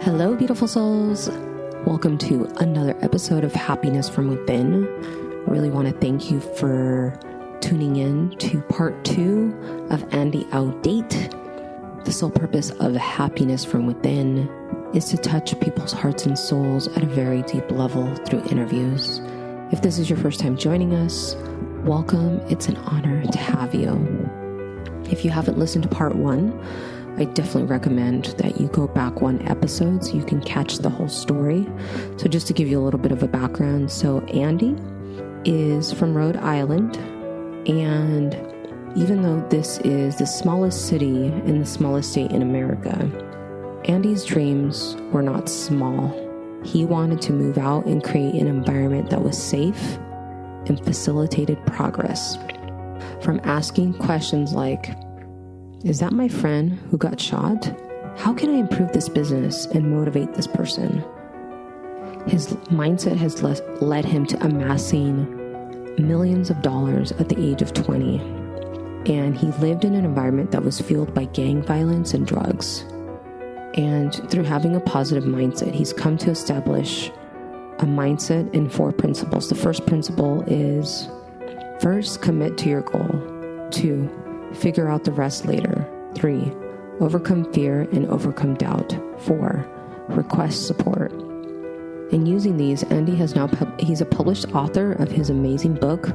Hello, beautiful souls. Welcome to another episode of Happiness from Within. I really want to thank you for tuning in to part 2 of Andy Audate. The sole purpose of Happiness from Within is to touch people's hearts and souls at a very deep level through interviews. If this is your first time joining us, welcome. It's an honor to have you. If you haven't listened to part 1, I definitely recommend that you go back 1 episode so you can catch the whole story. So just to give you a little bit of a background. So Andy is from Rhode Island, and even though this is the smallest city and the smallest state in America, Andy's dreams were not small. He wanted to move out and create an environment that was safe and facilitated progress. From asking questions like, is that my friend who got shot? How can I improve this business and motivate this person? His mindset has led him to amassing millions of dollars at the age of 20. And he lived in an environment that was fueled by gang violence and drugs. And through having a positive mindset, he's come to establish a mindset and 4 principles. The first principle is, first, commit to your goal. 2, figure out the rest later. 3, overcome fear and overcome doubt. 4, request support. In using these, Andy he's a published author of his amazing book,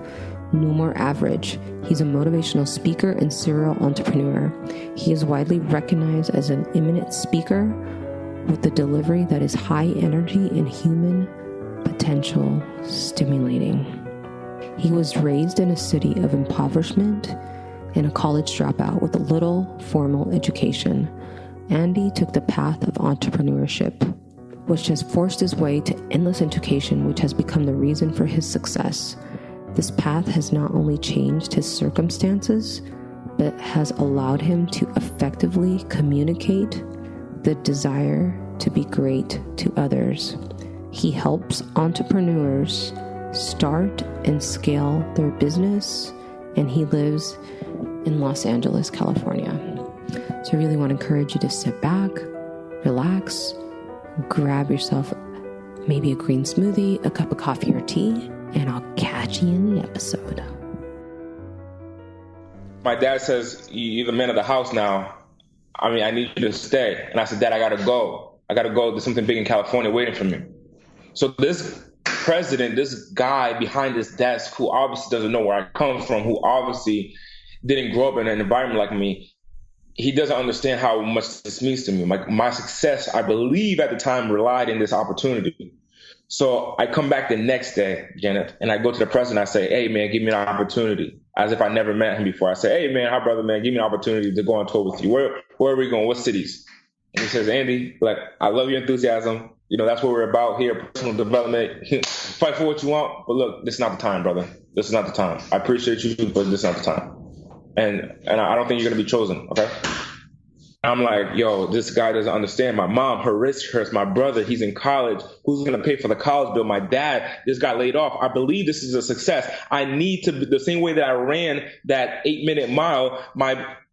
No More Average. He's a motivational speaker and serial entrepreneur. He is widely recognized as an eminent speaker with a delivery that is high energy and human potential stimulating. He was raised in a city of impoverishment and a college dropout with a little formal education. Andy took the path of entrepreneurship, which has forced his way to endless education, which has become the reason for his success. This path has not only changed his circumstances, but has allowed him to effectively communicate the desire to be great to others. He helps entrepreneurs start and scale their business, and he lives in Los Angeles, California. So I really want to encourage you to sit back, relax, grab yourself maybe a green smoothie, a cup of coffee or tea, and I'll catch you in the episode. My dad says, you're the man of the house now. I need you to stay. And I said, Dad, I got to go. There's something big in California waiting for me. So this president, this guy behind this desk who obviously doesn't know where I come from, who obviously didn't grow up in an environment like me, he doesn't understand how much this means to me. My success, I believe at the time, relied in this opportunity. So I come back the next day, Janet, and I go to the president. I say, hey, man, give me an opportunity. As if I never met him before. I say, hey, man, hi, brother, man, give me an opportunity to go on tour with you. Where are we going? What cities? And he says, Andy, I love your enthusiasm. That's what we're about here, personal development. Fight for what you want. But look, this is not the time, brother. This is not the time. I appreciate you, but this is not the time. And I don't think you're going to be chosen, okay? I'm like, yo, this guy doesn't understand. My mom, her wrist hurts. My brother, he's in college. Who's going to pay for the college bill? My dad just got laid off. I believe this is a success. I need to, the same way that I ran that 8-minute mile,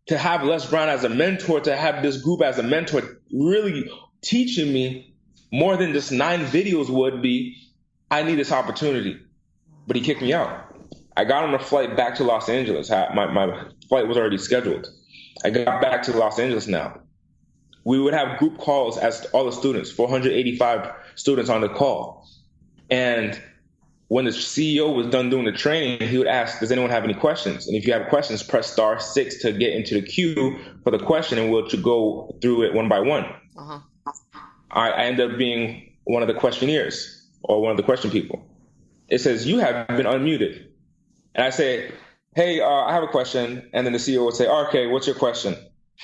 to have Les Brown as a mentor, to have this group as a mentor, really teaching me more than just 9 videos would be, I need this opportunity. But he kicked me out. I got on a flight back to Los Angeles. My flight was already scheduled. I got back to Los Angeles now. We would have group calls as all the students, 485 students on the call. And when the CEO was done doing the training, he would ask, does anyone have any questions? And if you have questions, press *6 to get into the queue for the question, and we'll go through it one by one. Uh-huh. I end up being one of the questionnaires or one of the question people. It says, you have been unmuted. And I say, hey, I have a question. And then the CEO would say, okay, what's your question?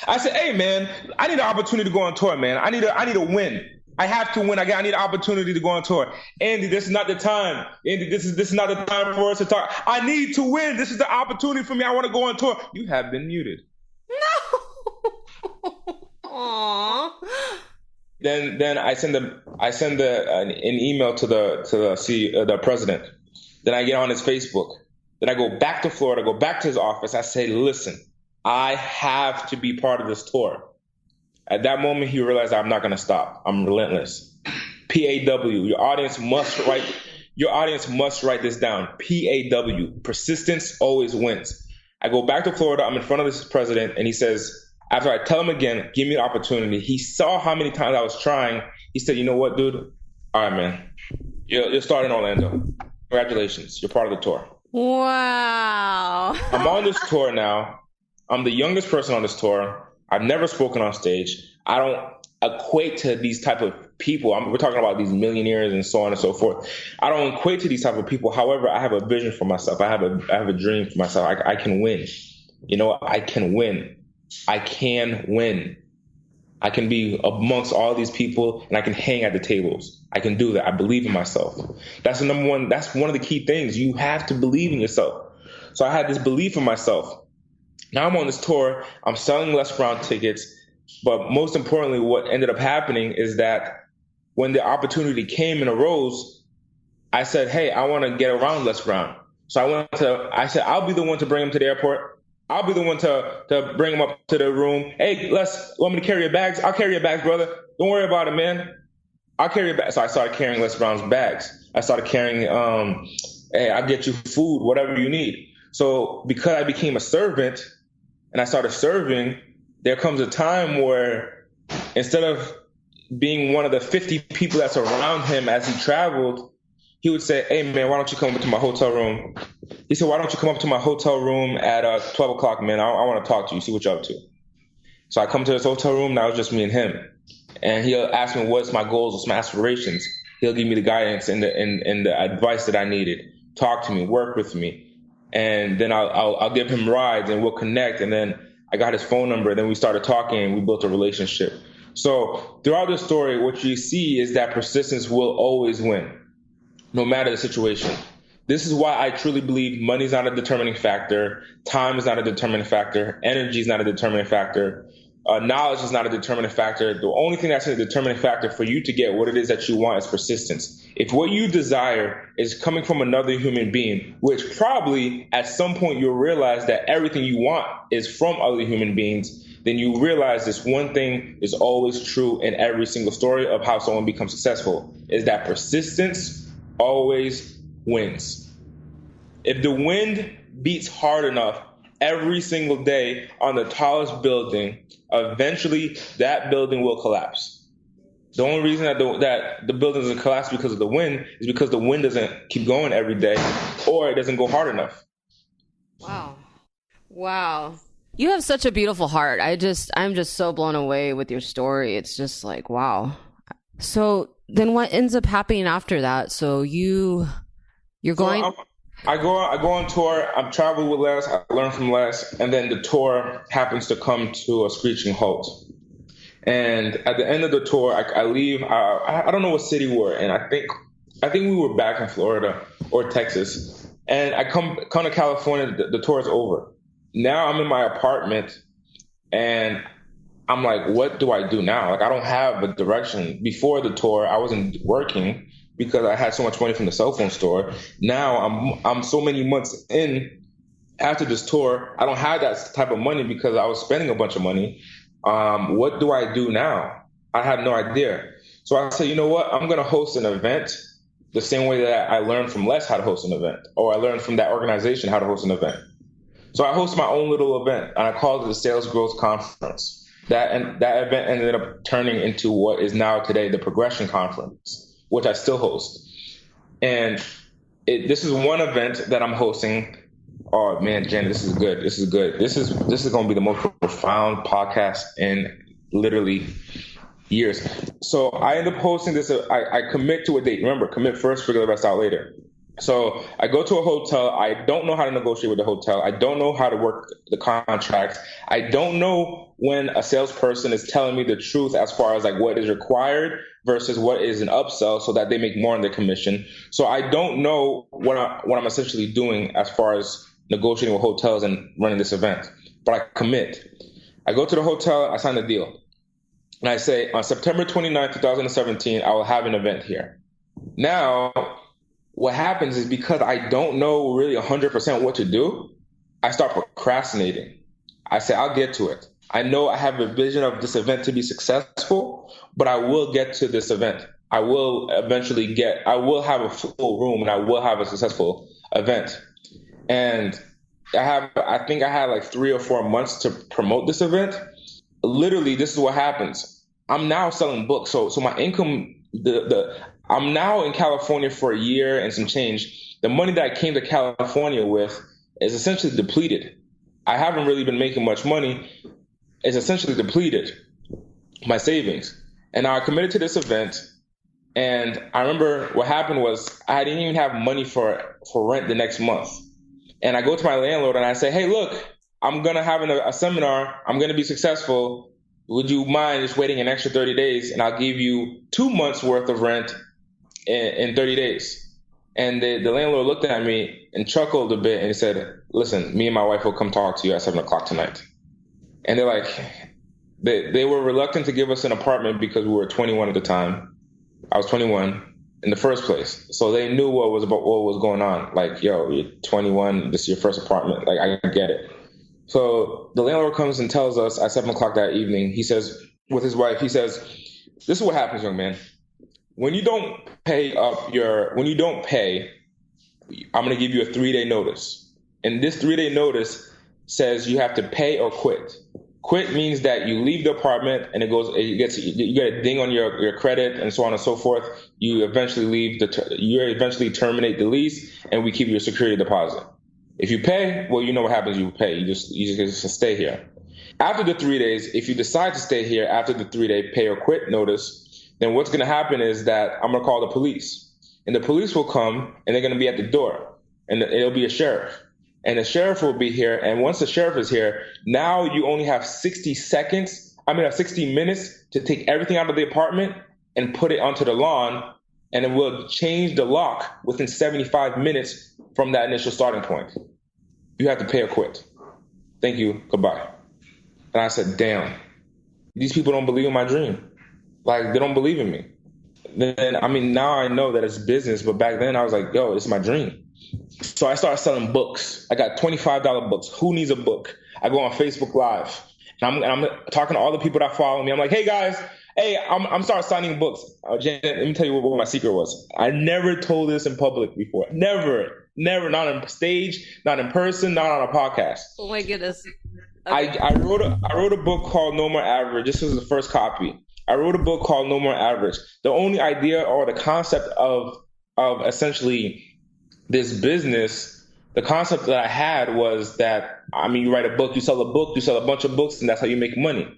I said, hey, man, I need an opportunity to go on tour, man. I need a win. I have to win. I need an opportunity to go on tour. Andy, this is not the time. Andy, this is not the time for us to talk. I need to win. This is the opportunity for me. I want to go on tour. You have been muted. No. Aww. Then I send an email to the president. Then I get on his Facebook. Then I go back to Florida, go back to his office. I say, listen, I have to be part of this tour. At that moment, he realized I'm not going to stop. I'm relentless. PAW. Your audience must write this down. PAW. Persistence always wins. I go back to Florida. I'm in front of this president, and he says, after I tell him again, give me the opportunity. He saw how many times I was trying. He said, you know what, dude? All right, man. You're starting Orlando. Congratulations. You're part of the tour. Wow. I'm on this tour now. I'm the youngest person on this tour. I've never spoken on stage. I don't equate to these type of people. We're talking about these millionaires and so on and so forth. I don't equate to these type of people. However, I have a vision for myself. I have a dream for myself. I can win. You know, I can win. I can win. I can be amongst all these people and I can hang at the tables. I can do that. I believe in myself. That's the number one. That's one of the key things. You have to believe in yourself. So I had this belief in myself. Now I'm on this tour. I'm selling Les Brown tickets. But most importantly, what ended up happening is that when the opportunity came and arose, I said, hey, I want to get around Les Brown. So I said, I'll be the one to bring him to the airport. I'll be the one to bring him up to the room. Hey, Les, want me to carry your bags? I'll carry your bags, brother. Don't worry about it, man. I'll carry your bags. So I started carrying Les Brown's bags. I started carrying, hey, I'll get you food, whatever you need. So because I became a servant and I started serving, there comes a time where instead of being one of the 50 people that's around him as he traveled, he would say, hey, man, why don't you come up to my hotel room? He said, why don't you come up to my hotel room at 12 o'clock, man? I want to talk to you, see what you're up to. So I come to his hotel room. Now it's just me and him. And he'll ask me what's my goals, what's my aspirations. He'll give me the guidance and the advice that I needed. Talk to me, work with me. And then I'll give him rides and we'll connect. And then I got his phone number. Then we started talking and we built a relationship. So throughout this story, what you see is that persistence will always win, no matter the situation. This is why I truly believe money is not a determining factor. Time is not a determining factor. Energy is not a determining factor. Knowledge is not a determining factor. The only thing that's a determining factor for you to get what it is that you want is persistence. If what you desire is coming from another human being, which probably at some point you'll realize that everything you want is from other human beings, then you realize this one thing is always true in every single story of how someone becomes successful, is that persistence always wins. If the wind beats hard enough every single day on the tallest building, eventually that building will collapse. The only reason that the building doesn't collapse because of the wind is because the wind doesn't keep going every day or it doesn't go hard enough. Wow. You have such a beautiful heart. I'm just so blown away with your story. It's just like, wow. So then what ends up happening after that? So you're going... I go on tour. I'm traveling with Les. I learn from Les. And then the tour happens to come to a screeching halt. And at the end of the tour, I leave. I don't know what city we're in. I think we were back in Florida or Texas. And I come to California. The tour is over. Now I'm in my apartment. And I'm like, what do I do now? Like, I don't have a direction. Before the tour, I wasn't working because I had so much money from the cell phone store. Now I'm so many months in after this tour, I don't have that type of money because I was spending a bunch of money. What do I do now? I have no idea. So I said, you know what? I'm going to host an event the same way that I learned from Les how to host an event, or I learned from that organization how to host an event. So I host my own little event, and I called it the Sales Growth Conference. That event ended up turning into what is now today the Progression Conference, which I still host. And this is one event that I'm hosting. Oh man, Jen, this is good. This is good. This is going to be the most profound podcast in literally years. So I end up hosting this. I commit to a date. Remember, commit first, figure the rest out later. So I go to a hotel. I don't know how to negotiate with the hotel. I don't know how to work the contracts. I don't know when a salesperson is telling me the truth as far as like what is required versus what is an upsell so that they make more on their commission. So I don't know what I'm essentially doing as far as negotiating with hotels and running this event. But I commit. I go to the hotel. I sign the deal. And I say, on September 29, 2017, I will have an event here. Now, what happens is because I don't know really 100% what to do, I start procrastinating. I say, I'll get to it. I know I have a vision of this event to be successful, but I will get to this event. I will have a full room and I will have a successful event. And I think I had like 3 or 4 months to promote this event. Literally, this is what happens. I'm now selling books. So my income, I'm now in California for a year and some change. The money that I came to California with is essentially depleted. I haven't really been making much money. It's essentially depleted, my savings. And now I committed to this event. And I remember what happened was I didn't even have money for rent the next month. And I go to my landlord and I say, hey, look, I'm going to have a seminar. I'm going to be successful. Would you mind just waiting an extra 30 days? And I'll give you 2 months worth of rent in 30 days. And the landlord looked at me and chuckled a bit and he said, listen, me and my wife will come talk to you at 7 o'clock tonight. And they're like, they were reluctant to give us an apartment because we were 21 at the time. I was 21 in the first place. So they knew what was going on. Like, yo, you're 21, this is your first apartment. Like, I get it. So the landlord comes and tells us at 7 o'clock that evening, he says, with his wife, he says, this is what happens, young man. When you don't pay, I'm going to give you a 3-day notice. And this 3-day notice says you have to pay or quit. Quit means that you leave the apartment and you get a ding on your credit and so on and so forth. You eventually terminate the lease and we keep your security deposit. If you pay, well, you know what happens. You pay. You just stay here. After the 3 days, if you decide to stay here after the 3-day pay or quit notice, then what's going to happen is that I'm going to call the police, and the police will come and they're going to be at the door, and it'll be a sheriff. And the sheriff will be here. And once the sheriff is here, now you only have 60 minutes to take everything out of the apartment and put it onto the lawn. And it will change the lock within 75 minutes from that initial starting point. You have to pay or quit. Thank you. Goodbye. And I said, damn, these people don't believe in my dream. Like, they don't believe in me. Then, now I know that it's business. But back then I was like, yo, it's my dream. So I started selling books. I got $25 books. Who needs a book? I go on Facebook Live. And I'm talking to all the people that follow me. I'm like, hey, guys, I'm starting signing books. Janet, let me tell you what my secret was. I never told this in public before. Never, not on stage, not in person, not on a podcast. Oh, my goodness. Okay. I wrote a book called No More Average. This was the first copy. I wrote a book called No More Average. The only idea or the concept of essentially this business, the concept that I had was that, you write a book, you sell a bunch of books, and that's how you make money.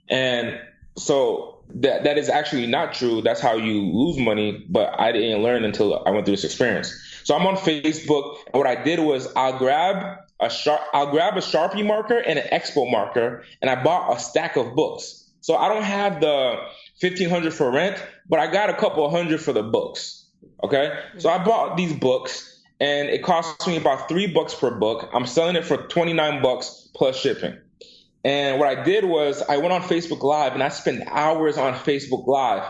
And so that is actually not true. That's how you lose money, but I didn't learn until I went through this experience. So I'm on Facebook, and what I did was I'll grab a Sharpie marker and an Expo marker, and I bought a stack of books. So I don't have the $1,500 for rent, but I got a couple of hundred for the books. Okay, so I bought these books and it cost me about $3 per book. I'm selling it for $29 plus shipping. And what I did was I went on Facebook Live and I spent hours on Facebook Live,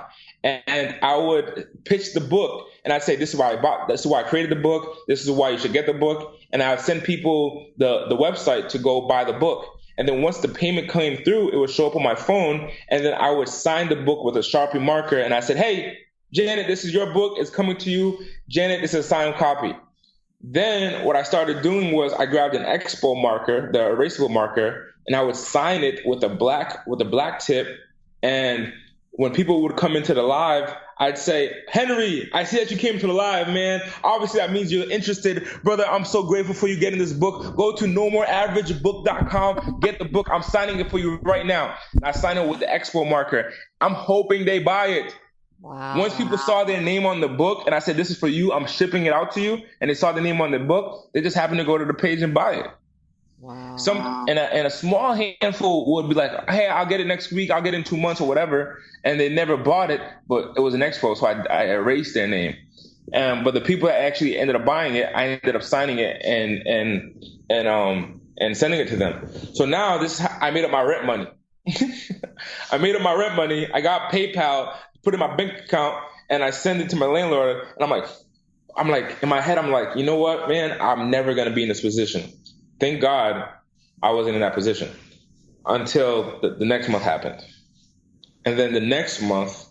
and I would pitch the book and I'd say, this is why I created the book. This is why you should get the book. And I would send people the website to go buy the book. And then once the payment came through, it would show up on my phone. And then I would sign the book with a Sharpie marker. And I said, hey, Janet, this is your book. It's coming to you. Janet, this is a signed copy. Then what I started doing was I grabbed an Expo marker, the erasable marker, and I would sign it with a black tip. And when people would come into the live, I'd say, Henry, I see that you came to the live, man. Obviously, that means you're interested. Brother, I'm so grateful for you getting this book. Go to nomoreaverageBook.com. Get the book. I'm signing it for you right now. And I sign it with the Expo marker. I'm hoping they buy it. Wow. Once people saw their name on the book and I said, this is for you, I'm shipping it out to you, and they saw the name on the book, they just happened to go to the page and buy it. Wow. And a small handful would be like, hey, I'll get it next week, I'll get it in 2 months or whatever. And they never bought it, but it was an expo, so I erased their name. But the people that actually ended up buying it, I ended up signing it and sending it to them. So now I made up my rent money. I got PayPal, put it in my bank account, and I send it to my landlord. And I'm like, in my head, I'm like, you know what, man, I'm never going to be in this position. Thank God I wasn't in that position. until the next month happened. And then the next month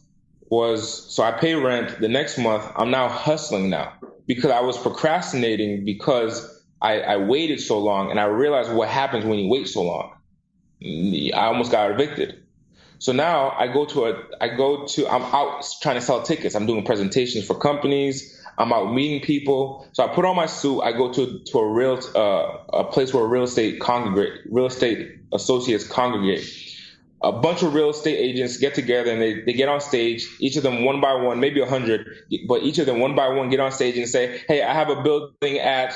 so I pay rent. The next month, I'm now hustling now because I was procrastinating because I waited so long, and I realized what happens when you wait so long. I almost got evicted. So now I'm out trying to sell tickets. I'm doing presentations for companies. I'm out meeting people. So I put on my suit. I go to a place where real estate associates congregate. A bunch of real estate agents get together and they get on stage, each of them one by one, maybe 100, but each of them one by one get on stage and say, hey, I have a building at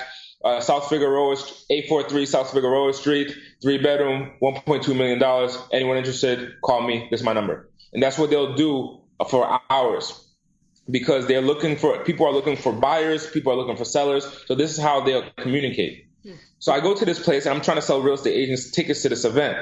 South Figueroa, 843 South Figueroa Street, 3-bedroom, $1.2 million. Anyone interested, call me. This is my number. And that's what they'll do for hours, because people are looking for buyers, people are looking for sellers. So this is how they'll communicate. So I go to this place and I'm trying to sell real estate agents tickets to this event.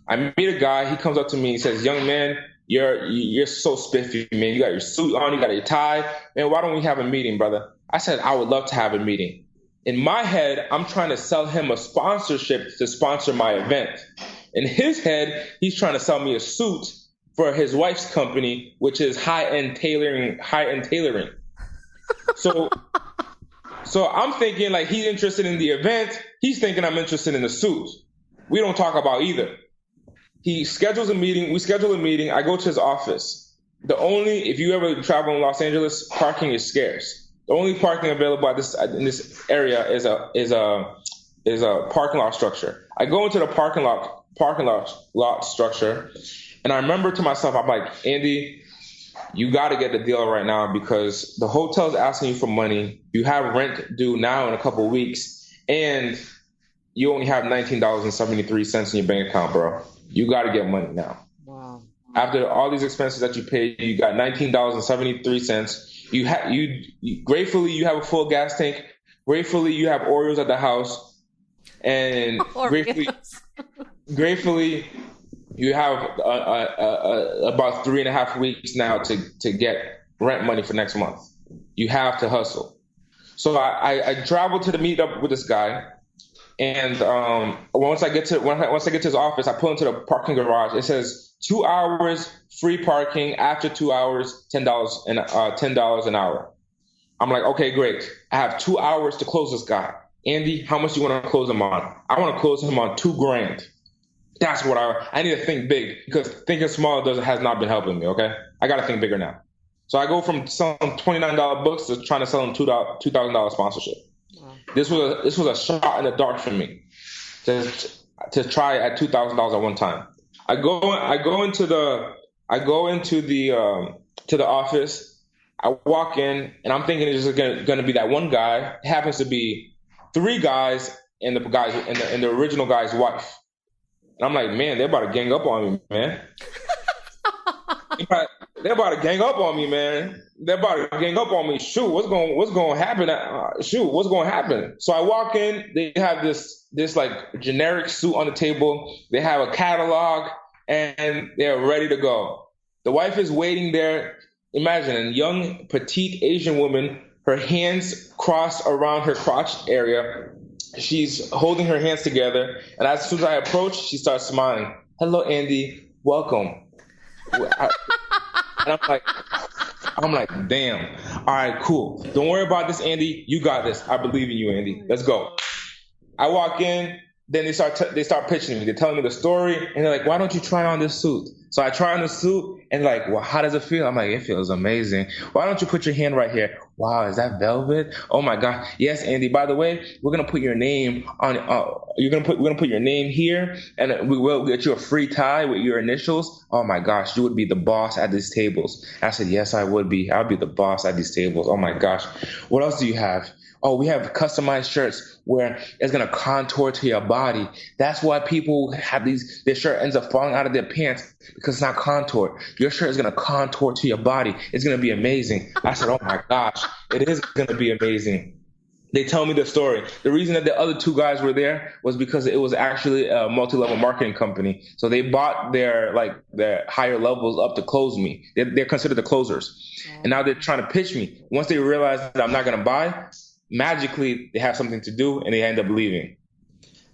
I meet a guy. He comes up to me. He says, young man, you're so spiffy, man. You got your suit on. You got your tie. Man, why don't we have a meeting, brother? I said, I would love to have a meeting. In my head, I'm trying to sell him a sponsorship to sponsor my event. In his head, he's trying to sell me a suit for his wife's company, which is high-end tailoring. So I'm thinking like he's interested in the event. He's thinking I'm interested in the suit. We don't talk about either. He schedules a meeting. We schedule a meeting. I go to his office. If you ever travel in Los Angeles, parking is scarce. The only parking available in this area is a parking lot structure. I go into the parking lot structure, and I remember to myself, I'm like, Andy, you got to get the deal right now because the hotel's asking you for money. You have rent due now in a couple of weeks, and you only have $19.73 in your bank account, bro. You got to get money now. Wow. After all these expenses that you paid, you got $19.73. Gratefully, you have a full gas tank. Gratefully, you have Oreos at the house. And gratefully, you have about 3.5 weeks now to get rent money for next month. You have to hustle. So I traveled to the meetup with this guy. And once I get to his office, I pull into the parking garage. It says 2 hours free parking. After 2 hours, $10 an hour. I'm like, okay, great. I have 2 hours to close this guy. Andy, how much do you want to close him on? I want to close him on $2,000. That's what I need to think big, because thinking small has not been helping me. Okay, I got to think bigger now. So I go from selling $29 books to trying to sell him $2,000 sponsorship. This was a shot in the dark for me to try at $2,000 at one time. I go into the office. I walk in and I'm thinking it's just going to be that one guy. It happens to be 3 guys and the original guy's wife. And I'm like, man, they're about to gang up on me, man. They're about to gang up on me, man. They're about to gang up on me. Shoot, what's going to happen? What's going to happen? So I walk in. They have this like generic suit on the table. They have a catalog, and they're ready to go. The wife is waiting there. Imagine a young, petite Asian woman, her hands crossed around her crotch area. She's holding her hands together, and as soon as I approach, she starts smiling. Hello, Andy. Welcome. And I'm like, damn. All right, cool. Don't worry about this, Andy. You got this. I believe in you, Andy. Let's go. I walk in. Then they start pitching me. They're telling me the story, and they're like, why don't you try on this suit? So I try on the suit, and like, well, how does it feel? I'm like, it feels amazing. Why don't you put your hand right here? Wow, is that velvet? Oh my God. Yes, Andy. By the way, we're gonna put your name on. We're gonna put your name here, and we will get you a free tie with your initials. Oh my gosh, you would be the boss at these tables. I said, yes, I would be. I'll be the boss at these tables. Oh my gosh. What else do you have? Oh, we have customized shirts where it's going to contour to your body. That's why people have their shirt ends up falling out of their pants, because it's not contoured. Your shirt is going to contour to your body. It's going to be amazing. I said, oh my gosh, it is going to be amazing. They tell me the story. The reason that the other 2 guys were there was because it was actually a multi-level marketing company. So they bought their higher levels up to close me. They're considered the closers. And now they're trying to pitch me. Once they realize that I'm not going to buy, magically they have something to do and they end up leaving.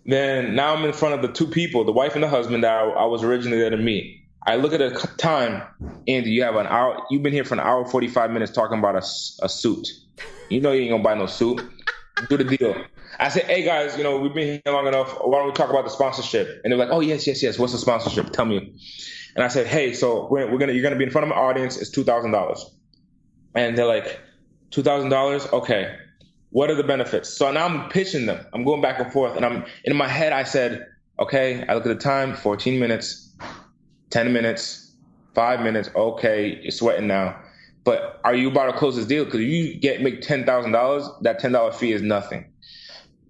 Then now I'm in front of the two people, the wife and the husband that I was originally there to meet. I look at the time, Andy, you have an hour. You've been here for an hour, 45 minutes talking about a suit. You know you ain't gonna buy no suit. Do the deal. I said, hey guys, we've been here long enough. Why don't we talk about the sponsorship? And they're like, oh yes. What's the sponsorship? Tell me. And I said, hey, so you're gonna be in front of my audience. It's $2,000. And they're like, $2,000? Okay. What are the benefits? So now I'm pitching them. I'm going back and forth, and in my head I said, okay. I look at the time, 14 minutes, 10 minutes, 5 minutes. Okay, you're sweating now. But are you about to close this deal? Because if you make $10,000, that $10 fee is nothing.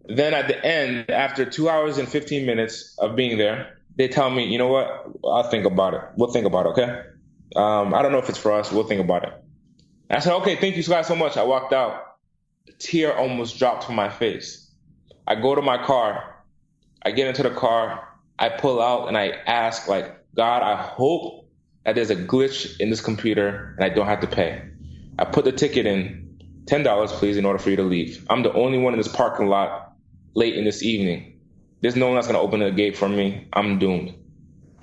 Then at the end, after 2 hours and 15 minutes of being there, they tell me, you know what? I'll think about it. We'll think about it, okay? I don't know if it's for us. We'll think about it. I said, okay, thank you guys so much. I walked out. A tear almost dropped from my face. I go to my car. I get into the car. I pull out and I ask, God, I hope that there's a glitch in this computer and I don't have to pay. I put the ticket in, $10, please, in order for you to leave. I'm the only one in this parking lot late in this evening. There's no one that's going to open the gate for me. I'm doomed.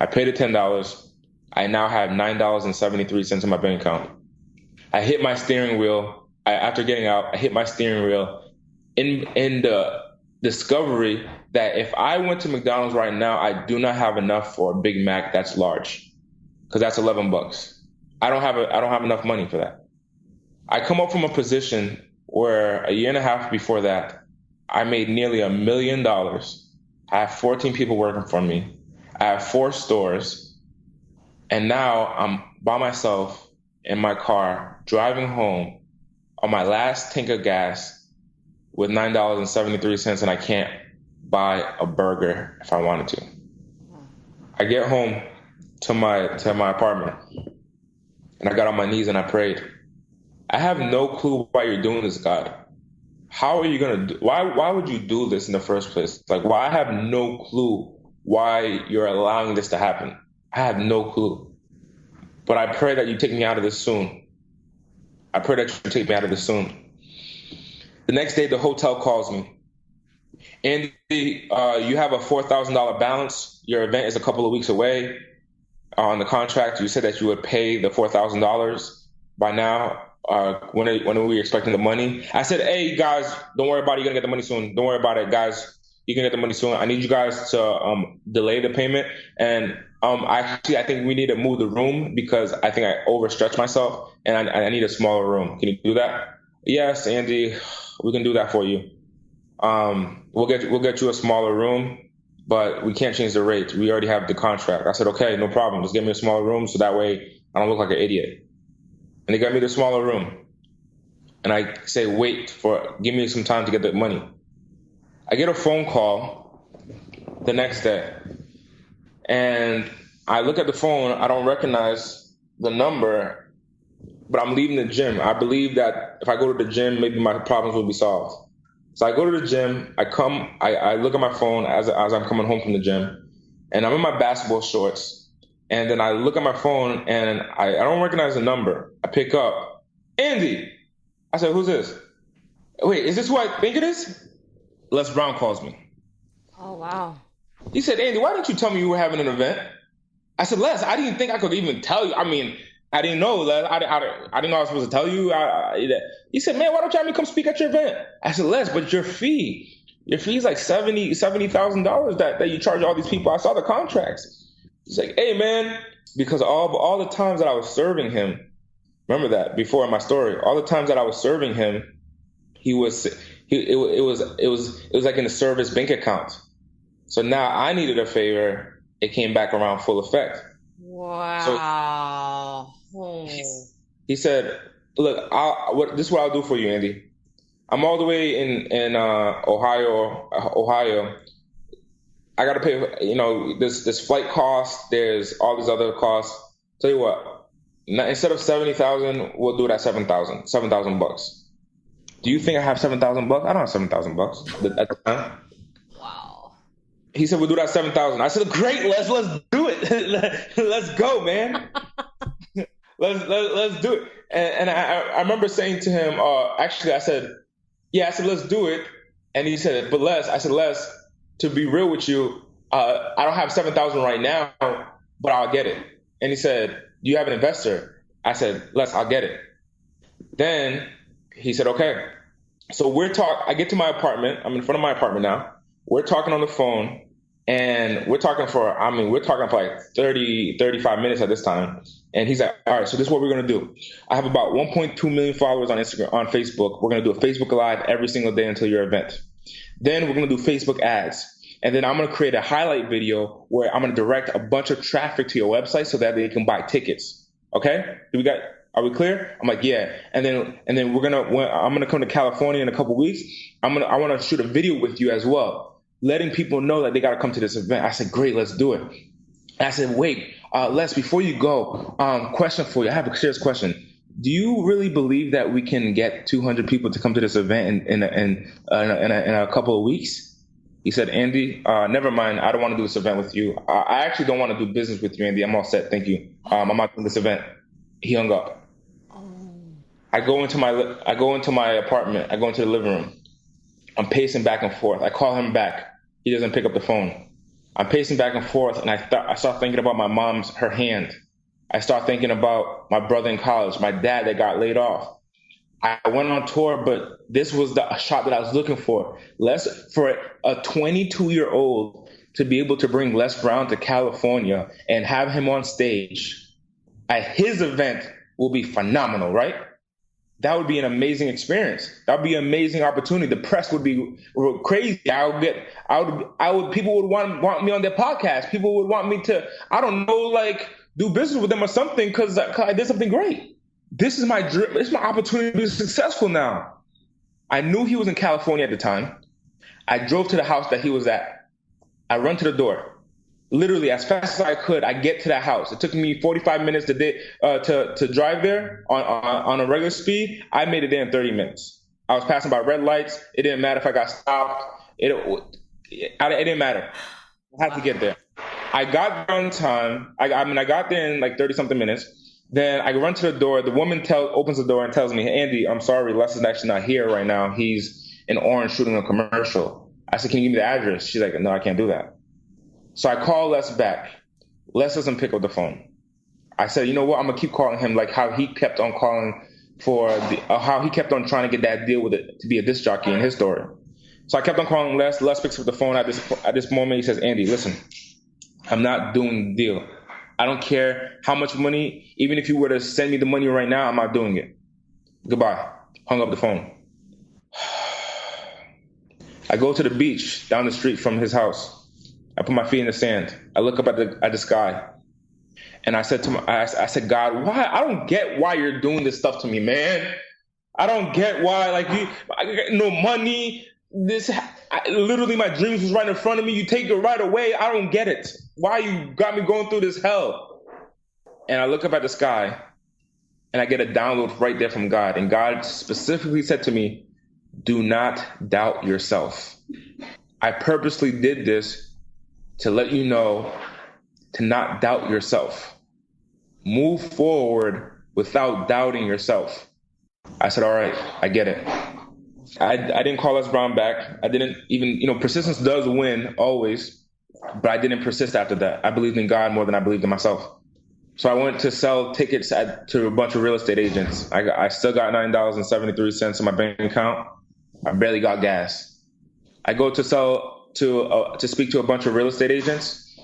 I paid the $10. I now have $9.73 in my bank account. I hit my steering wheel. After getting out, I hit my steering wheel in the discovery that if I went to McDonald's right now, I do not have enough for a Big Mac that's large, because that's $11. I don't have enough money for that. I come up from a position where a year and a half before that, I made nearly $1 million. I have 14 people working for me. I have 4 stores. And now I'm by myself in my car driving home on my last tank of gas with $9.73, and I can't buy a burger if I wanted to. I get home to my apartment, and I got on my knees and I prayed. I have no clue why you're doing this, God. How are you gonna do? Why would you do this in the first place? Why? I have no clue why you're allowing this to happen. I have no clue. But I pray that you take me out of this soon. I pray that you take me out of this soon. The next day, the hotel calls me. Andy, you have a $4,000 balance. Your event is a couple of weeks away. On the contract, you said that you would pay the $4,000 by now. When are we expecting the money? I said, hey, guys, don't worry about it. You're going to get the money soon. Don't worry about it, guys. You can get the money soon. I need you guys to delay the payment. And I think we need to move the room because I think I overstretched myself and I need a smaller room. Can you do that? Yes, Andy, we can do that for you. We'll get you a smaller room, but we can't change the rate. We already have the contract. I said, okay, no problem. Just give me a smaller room so that way I don't look like an idiot. And they got me the smaller room. And I say, give me some time to get the money. I get a phone call the next day. And I look at the phone. I don't recognize the number, but I'm leaving the gym. I believe that if I go to the gym, maybe my problems will be solved. So I go to the gym. I look at my phone as I'm coming home from the gym. And I'm in my basketball shorts. And then I look at my phone and I don't recognize the number. I pick up, Andy. I said, who's this? Wait, is this who I think it is? Les Brown calls me. Oh, wow. He said, Andy, why didn't you tell me you were having an event? I said, Les, I didn't think I could even tell you. I mean, I didn't know, Les. I didn't know I was supposed to tell you. He said, man, why don't you have me come speak at your event? I said, Les, but your fee is like $70,000 that you charge all these people. I saw the contracts. He's like, hey, man, because all the times that I was serving him, remember that before in my story, all the times that I was serving him, it was like in a service bank account. So now I needed a favor. It came back around full effect. Wow. So he said, look, this is what I'll do for you, Andy. I'm all the way in Ohio. I got to pay, this flight cost. There's all these other costs. Tell you what, instead of $70,000, we'll do it at $7,000. Do you think I have $7,000? I don't have $7,000 at the time. Wow. He said, we'll do that $7,000. I said, great, let's do it. Let's go, man. let's do it. And I remember saying to him, I said, let's do it. And he said, but Les, to be real with you, I don't have 7,000 right now, but I'll get it. And he said, do you have an investor? I said, I'll get it. Then he said, okay. So I get to my apartment. I'm in front of my apartment now. We're talking on the phone, and we're talking for like 30, 35 minutes at this time. And he's like, all right, so this is what we're going to do. I have about 1.2 million followers on Instagram, on Facebook. We're going to do a Facebook Live every single day until your event. Then we're going to do Facebook ads. And then I'm going to create a highlight video where I'm going to direct a bunch of traffic to your website so that they can buy tickets. Okay? Are we clear? I'm like, yeah. And then I'm going to come to California in a couple weeks. I want to shoot a video with you as well, letting people know that they got to come to this event. I said, great, let's do it. And I said, wait, Les, before you go, question for you. I have a serious question. Do you really believe that we can get 200 people to come to this event in a couple of weeks? He said, Andy, never mind. I don't want to do this event with you. I actually don't want to do business with you, Andy. I'm all set. Thank you. I'm not doing this event. He hung up. I go into my apartment. I go into the living room. I'm pacing back and forth. I call him back. He doesn't pick up the phone. I'm pacing back and forth, and I start thinking about my mom's, her hand. I start thinking about my brother in college, my dad that got laid off. I went on tour, but this was the shot that I was looking for. For a 22-year-old to be able to bring Les Brown to California and have him on stage at his event will be phenomenal, right? That would be an amazing experience. That would be an amazing opportunity. The press would be crazy. People would want me on their podcast. People would want me to, I don't know, like do business with them or something because I did something great. This is my dream. This is my opportunity to be successful now. I knew he was in California at the time. I drove to the house that he was at. I run to the door. Literally, as fast as I could, I get to that house. It took me 45 minutes to drive there on a regular speed. I made it there in 30 minutes. I was passing by red lights. It didn't matter if I got stopped. It didn't matter. I had to get there. I got there on time. I got there in like 30-something minutes. Then I run to the door. The woman opens the door and tells me, hey, Andy, I'm sorry, Les is actually not here right now. He's in Orange shooting a commercial. I said, can you give me the address? She's like, no, I can't do that. So I call Les back. Les doesn't pick up the phone. I said, you know what? I'm going to keep calling him like how he kept on calling how he kept on trying to get that deal with it to be a disc jockey in his story. So I kept on calling Les. Les picks up the phone at this moment. He says, Andy, listen, I'm not doing the deal. I don't care how much money, even if you were to send me the money right now, I'm not doing it. Goodbye. Hung up the phone. I go to the beach down the street from his house. I put my feet in the sand. I look up at the sky. And I said I said, God, why? I don't get why you're doing this stuff to me, man. I don't get why, I got no money. Literally my dreams was right in front of me. You take it right away. I don't get it. Why you got me going through this hell? And I look up at the sky and I get a download right there from God. And God specifically said to me, do not doubt yourself. I purposely did this to let you know to not doubt yourself. Move forward without doubting yourself. I said, all right, I get it. I didn't call Les Brown back. I didn't even, persistence does win always, but I didn't persist after that. I believed in God more than I believed in myself. So I went to sell tickets to a bunch of real estate agents. I still got $9.73 in my bank account. I barely got gas. I go to to speak to a bunch of real estate agents.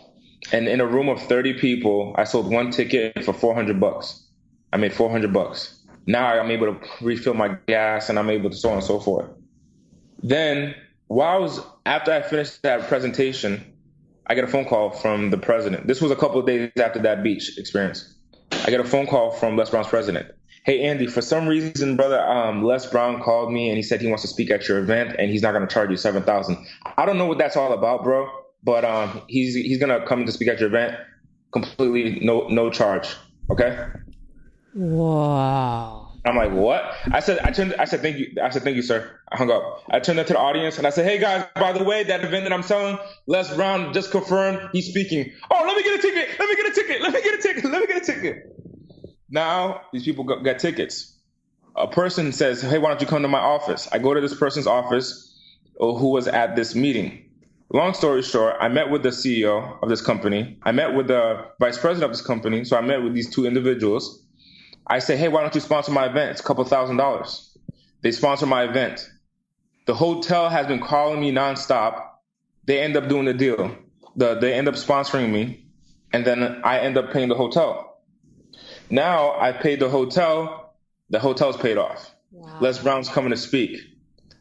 And in a room of 30 people, I sold one ticket for $400. I made $400. Now I'm able to refill my gas and I'm able to so on and so forth. Then after I finished that presentation, I get a phone call from the president. This was a couple of days after that beach experience. I get a phone call from Les Brown's president. Hey, Andy, for some reason, brother, Les Brown called me and he said he wants to speak at your event and he's not going to charge you $7,000. I don't know what that's all about, bro, but he's going to come to speak at your event completely no charge. Okay? Wow. I'm like, what? I said, thank you. I said, thank you, sir. I hung up. I turned to the audience and I said, hey guys, by the way, that event that I'm selling, Les Brown just confirmed he's speaking. Oh, let me get a ticket. Let me get a ticket. Let me get a ticket. Let me get a ticket. Now these people get tickets. A person says, hey, why don't you come to my office? I go to this person's office who was at this meeting. Long story short, I met with the CEO of this company. I met with the vice president of this company. So I met with these two individuals. I say, hey, why don't you sponsor my event? It's a couple $1,000s. They sponsor my event. The hotel has been calling me nonstop. They end up doing the deal. They end up sponsoring me, and then I end up paying the hotel. Now I paid the hotel. The hotel's paid off. Wow. Les Brown's coming to speak.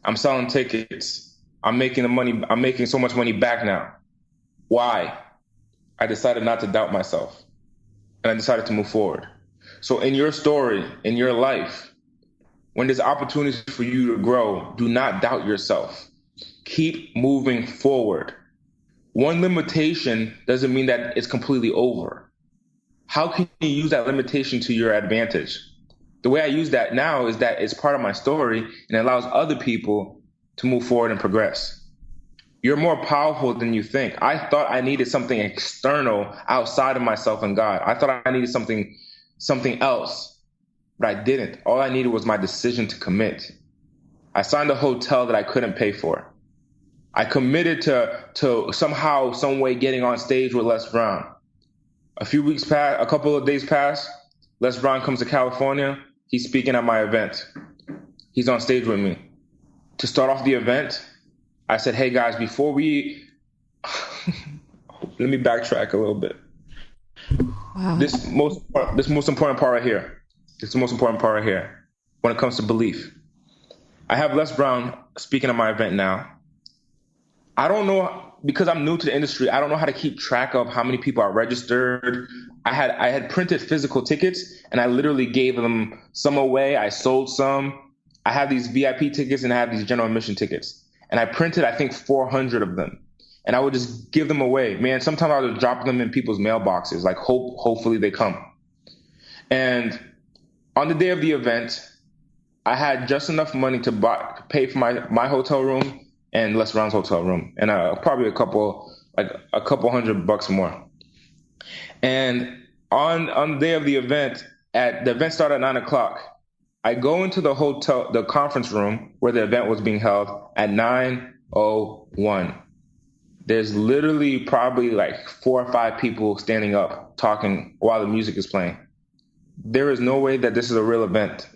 I'm selling tickets. I'm making the money. I'm making so much money back now. Why? I decided not to doubt myself, and I decided to move forward. So in your story, in your life, when there's opportunities for you to grow, do not doubt yourself. Keep moving forward. One limitation doesn't mean that it's completely over. How can you use that limitation to your advantage? The way I use that now is that it's part of my story and it allows other people to move forward and progress. You're more powerful than you think. I thought I needed something external outside of myself and God. I thought I needed something else, but I didn't. All I needed was my decision to commit. I signed a hotel that I couldn't pay for. I committed to somehow, some way getting on stage with Les Brown. A couple of days pass. Les Brown comes to California. He's speaking at my event. He's on stage with me. To start off the event, I said, hey guys, before we, let me backtrack a little bit. Wow. This most important part right here. It's the most important part right here when it comes to belief. I have Les Brown speaking at my event now. I don't know, because I'm new to the industry, I don't know how to keep track of how many people are registered. I had printed physical tickets and I literally gave them some away. I sold some. I have these VIP tickets and I have these general admission tickets. And I printed, I think, 400 of them. And I would just give them away. Man, sometimes I would drop them in people's mailboxes, like hopefully they come. And on the day of the event, I had just enough money to pay for my hotel room and Les Brown's hotel room, and probably a couple $100 more. And on the day of the event, the event started at 9:00. I go into the conference room where the event was being held at 9:01. There's literally probably like 4 or 5 people standing up talking while the music is playing. There is no way that this is a real event.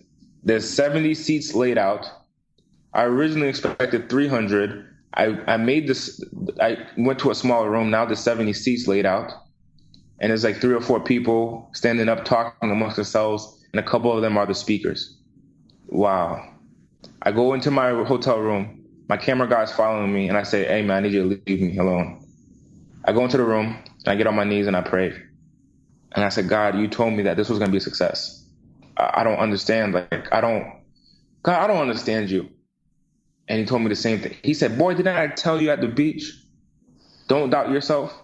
There's 70 seats laid out. I originally expected 300. I went to a smaller room. Now there's 70 seats laid out. And there's like 3 or 4 people standing up talking amongst themselves. And a couple of them are the speakers. Wow. I go into my hotel room. My camera guy's following me. And I say, hey, man, I need you to leave me alone. I go into the room. And I get on my knees and I pray. And I said, God, you told me that this was going to be a success. I don't understand. God, I don't understand you. And he told me the same thing. He said, boy, didn't I tell you at the beach, don't doubt yourself?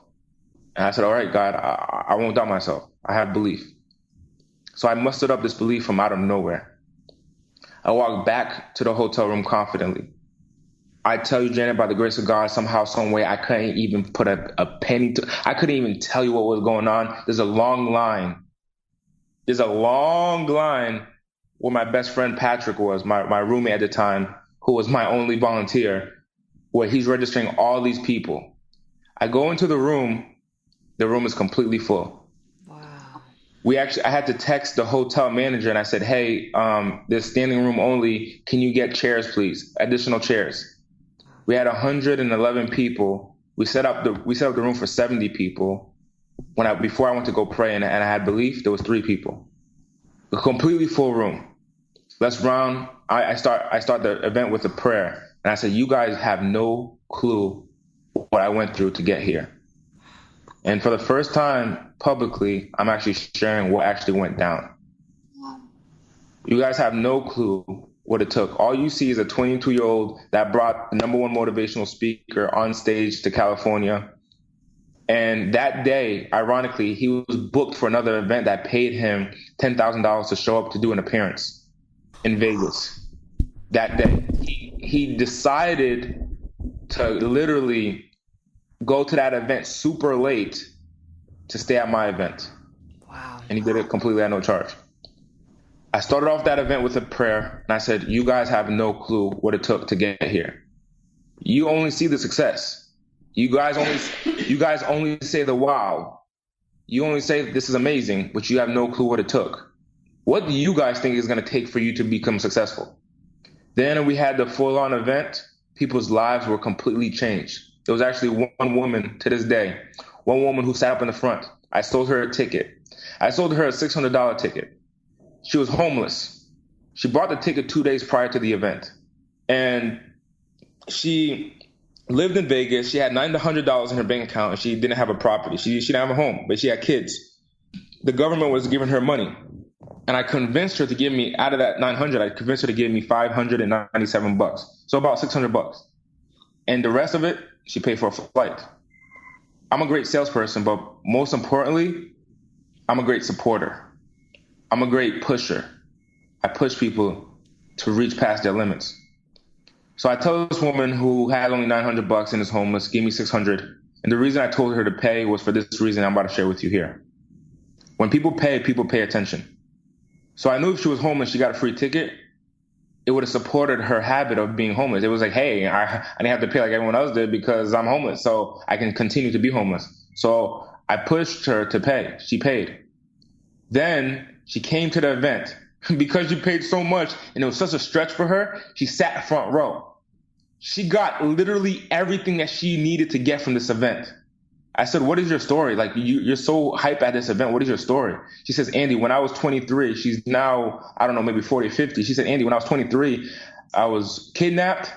And I said, all right, God, I won't doubt myself. I have belief. So I mustered up this belief from out of nowhere. I walked back to the hotel room confidently. I tell you, Janet, by the grace of God, somehow, some way, I couldn't even put a penny I couldn't even tell you what was going on. There's a long line. There's a long line where my best friend Patrick was, my roommate at the time, who was my only volunteer, where he's registering all these people. I go into the room is completely full. Wow. I had to text the hotel manager and I said, hey, there's standing room only. Can you get chairs, please? Additional chairs. We had 111 people. We set up the room for 70 people. Before I went to go pray and I had belief, there was 3 people. A completely full room. Les Brown, I start the event with a prayer. And I said, you guys have no clue what I went through to get here. And for the first time publicly, I'm actually sharing what actually went down. You guys have no clue what it took. All you see is a 22-year-old that brought the #1 motivational speaker on stage to California. And that day, ironically, he was booked for another event that paid him $10,000 to show up to do an appearance in Vegas. That day, he decided to literally go to that event super late to stay at my event. Wow. And he did it completely at no charge. I started off that event with a prayer, and I said, you guys have no clue what it took to get here. You only see the success. You guys only say the wow. You only say this is amazing, but you have no clue what it took. What do you guys think is going to take for you to become successful? Then we had the full-on event. People's lives were completely changed. There was actually one woman to this day, one woman who sat up in the front. I sold her a ticket. I sold her a $600 ticket. She was homeless. She bought the ticket 2 days prior to the event. And she lived in Vegas. She had $900 in her bank account, and she didn't have a property. She didn't have a home, but she had kids. The government was giving her money. And I convinced her to give me, out of that 900, I convinced her to give me $597. So about $600. And the rest of it, she paid for a flight. I'm a great salesperson, but most importantly, I'm a great supporter. I'm a great pusher. I push people to reach past their limits. So I tell this woman who had only $900 and is homeless, give me $600. And the reason I told her to pay was for this reason I'm about to share with you here. When people pay attention. So I knew if she was homeless, she got a free ticket, it would have supported her habit of being homeless. It was like, hey, I didn't have to pay like everyone else did because I'm homeless, so I can continue to be homeless. So I pushed her to pay. She paid. Then she came to the event. Because she paid so much and it was such a stretch for her, she sat front row. She got literally everything that she needed to get from this event. I said, what is your story? Like, you're so hype at this event. What is your story? She says, Andy, when I was 23, she's now, I don't know, maybe 40 or 50. She said, Andy, when I was 23, I was kidnapped.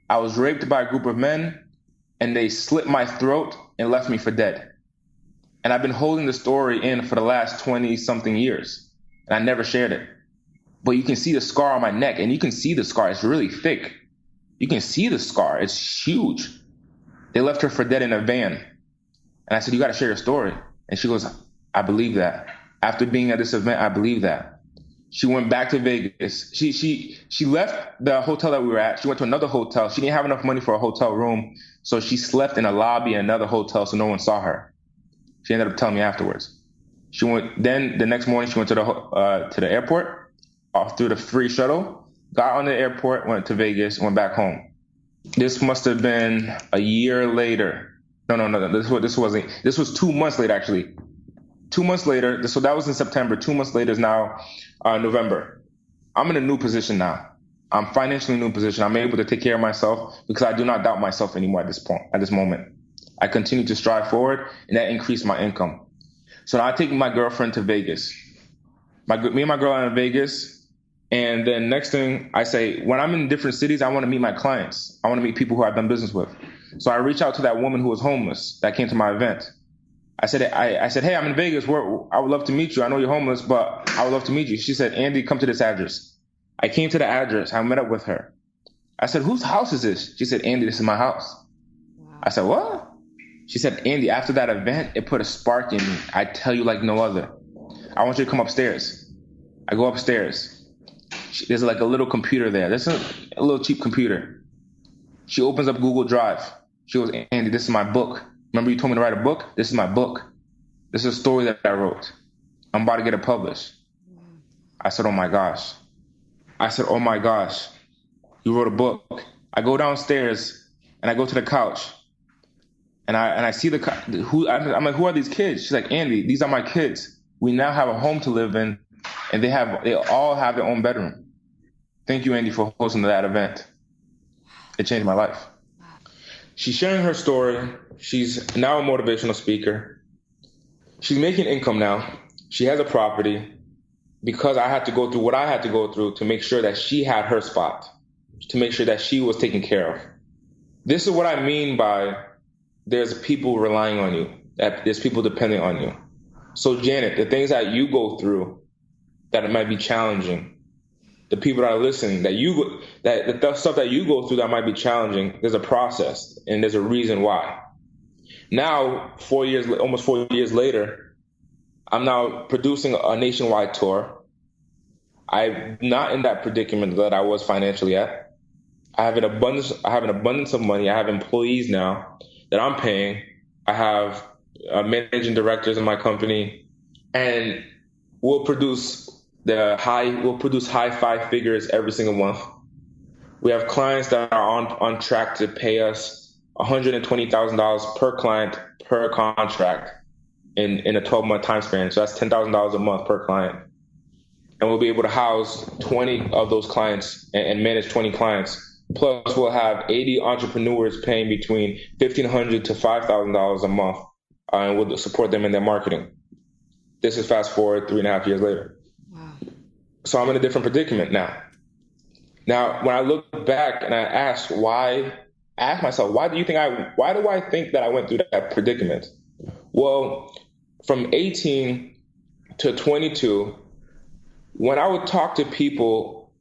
I was raped by a group of men and they slit my throat and left me for dead. And I've been holding the story in for the last 20 something years and I never shared it. But you can see the scar on my neck and you can see the scar. It's really thick. You can see the scar. It's huge. They left her for dead in a van. And I said, you got to share your story. And she goes, I believe that. After being at this event, I believe that. She went back to Vegas. She left the hotel that we were at. She went to another hotel. She didn't have enough money for a hotel room. So she slept in a lobby in another hotel so no one saw her. She ended up telling me afterwards. Then the next morning she went to the airport, off through the free shuttle, got on the airport, went to Vegas, went back home. This must have been a year later. No. This was 2 months later, actually. 2 months later. So that was in September. 2 months later is now November. I'm in a new position now. I'm financially in a new position. I'm able to take care of myself because I do not doubt myself anymore at this moment. I continue to strive forward, and that increased my income. So now I take my girlfriend to Vegas. Me and my girl are in Vegas. And then next thing I say, when I'm in different cities, I want to meet my clients. I want to meet people who I've done business with. So I reach out to that woman who was homeless that came to my event. I said, hey, I'm in Vegas. I would love to meet you. I know you're homeless, but I would love to meet you. She said, Andy, come to this address. I came to the address. I met up with her. I said, whose house is this? She said, Andy, this is my house. Wow. I said, what? She said, Andy, after that event, it put a spark in me. I tell you like no other. I want you to come upstairs. I go upstairs. There's like a little computer there. There's a little cheap computer. She opens up Google Drive. She goes, Andy, this is my book. Remember you told me to write a book? This is my book. This is a story that I wrote. I'm about to get it published. I said, oh my gosh. You wrote a book. I go downstairs and I go to the couch and I see I'm like, who are these kids? She's like, Andy, these are my kids. We now have a home to live in and they all have their own bedroom. Thank you, Andy, for hosting that event. It changed my life. She's sharing her story. She's now a motivational speaker. She's making income now. She has a property because I had to go through what I had to go through to make sure that she had her spot, to make sure that she was taken care of. This is what I mean by there's people relying on you, that there's people depending on you. So Janet, the things that you go through that it might be challenging, the people that are listening, the stuff that you go through that might be challenging, there's a process and there's a reason why. Now, almost 4 years later, I'm now producing a nationwide tour. I'm not in that predicament that I was financially at. I have an abundance of money. I have employees now that I'm paying. I have managing directors in my company, and we'll produce high five figures every single month. We have clients that are on track to pay us $120,000 per client per contract in a 12-month time span. So that's $10,000 a month per client. And we'll be able to house 20 of those clients and manage 20 clients. Plus, we'll have 80 entrepreneurs paying between $1,500 to $5,000 a month, and we'll support them in their marketing. This is fast forward 3.5 years later. Wow. So I'm in a different predicament now. Now, when I look back and I ask myself, why do I think that I went through that predicament? Well, from 18 to 22, when I would talk to people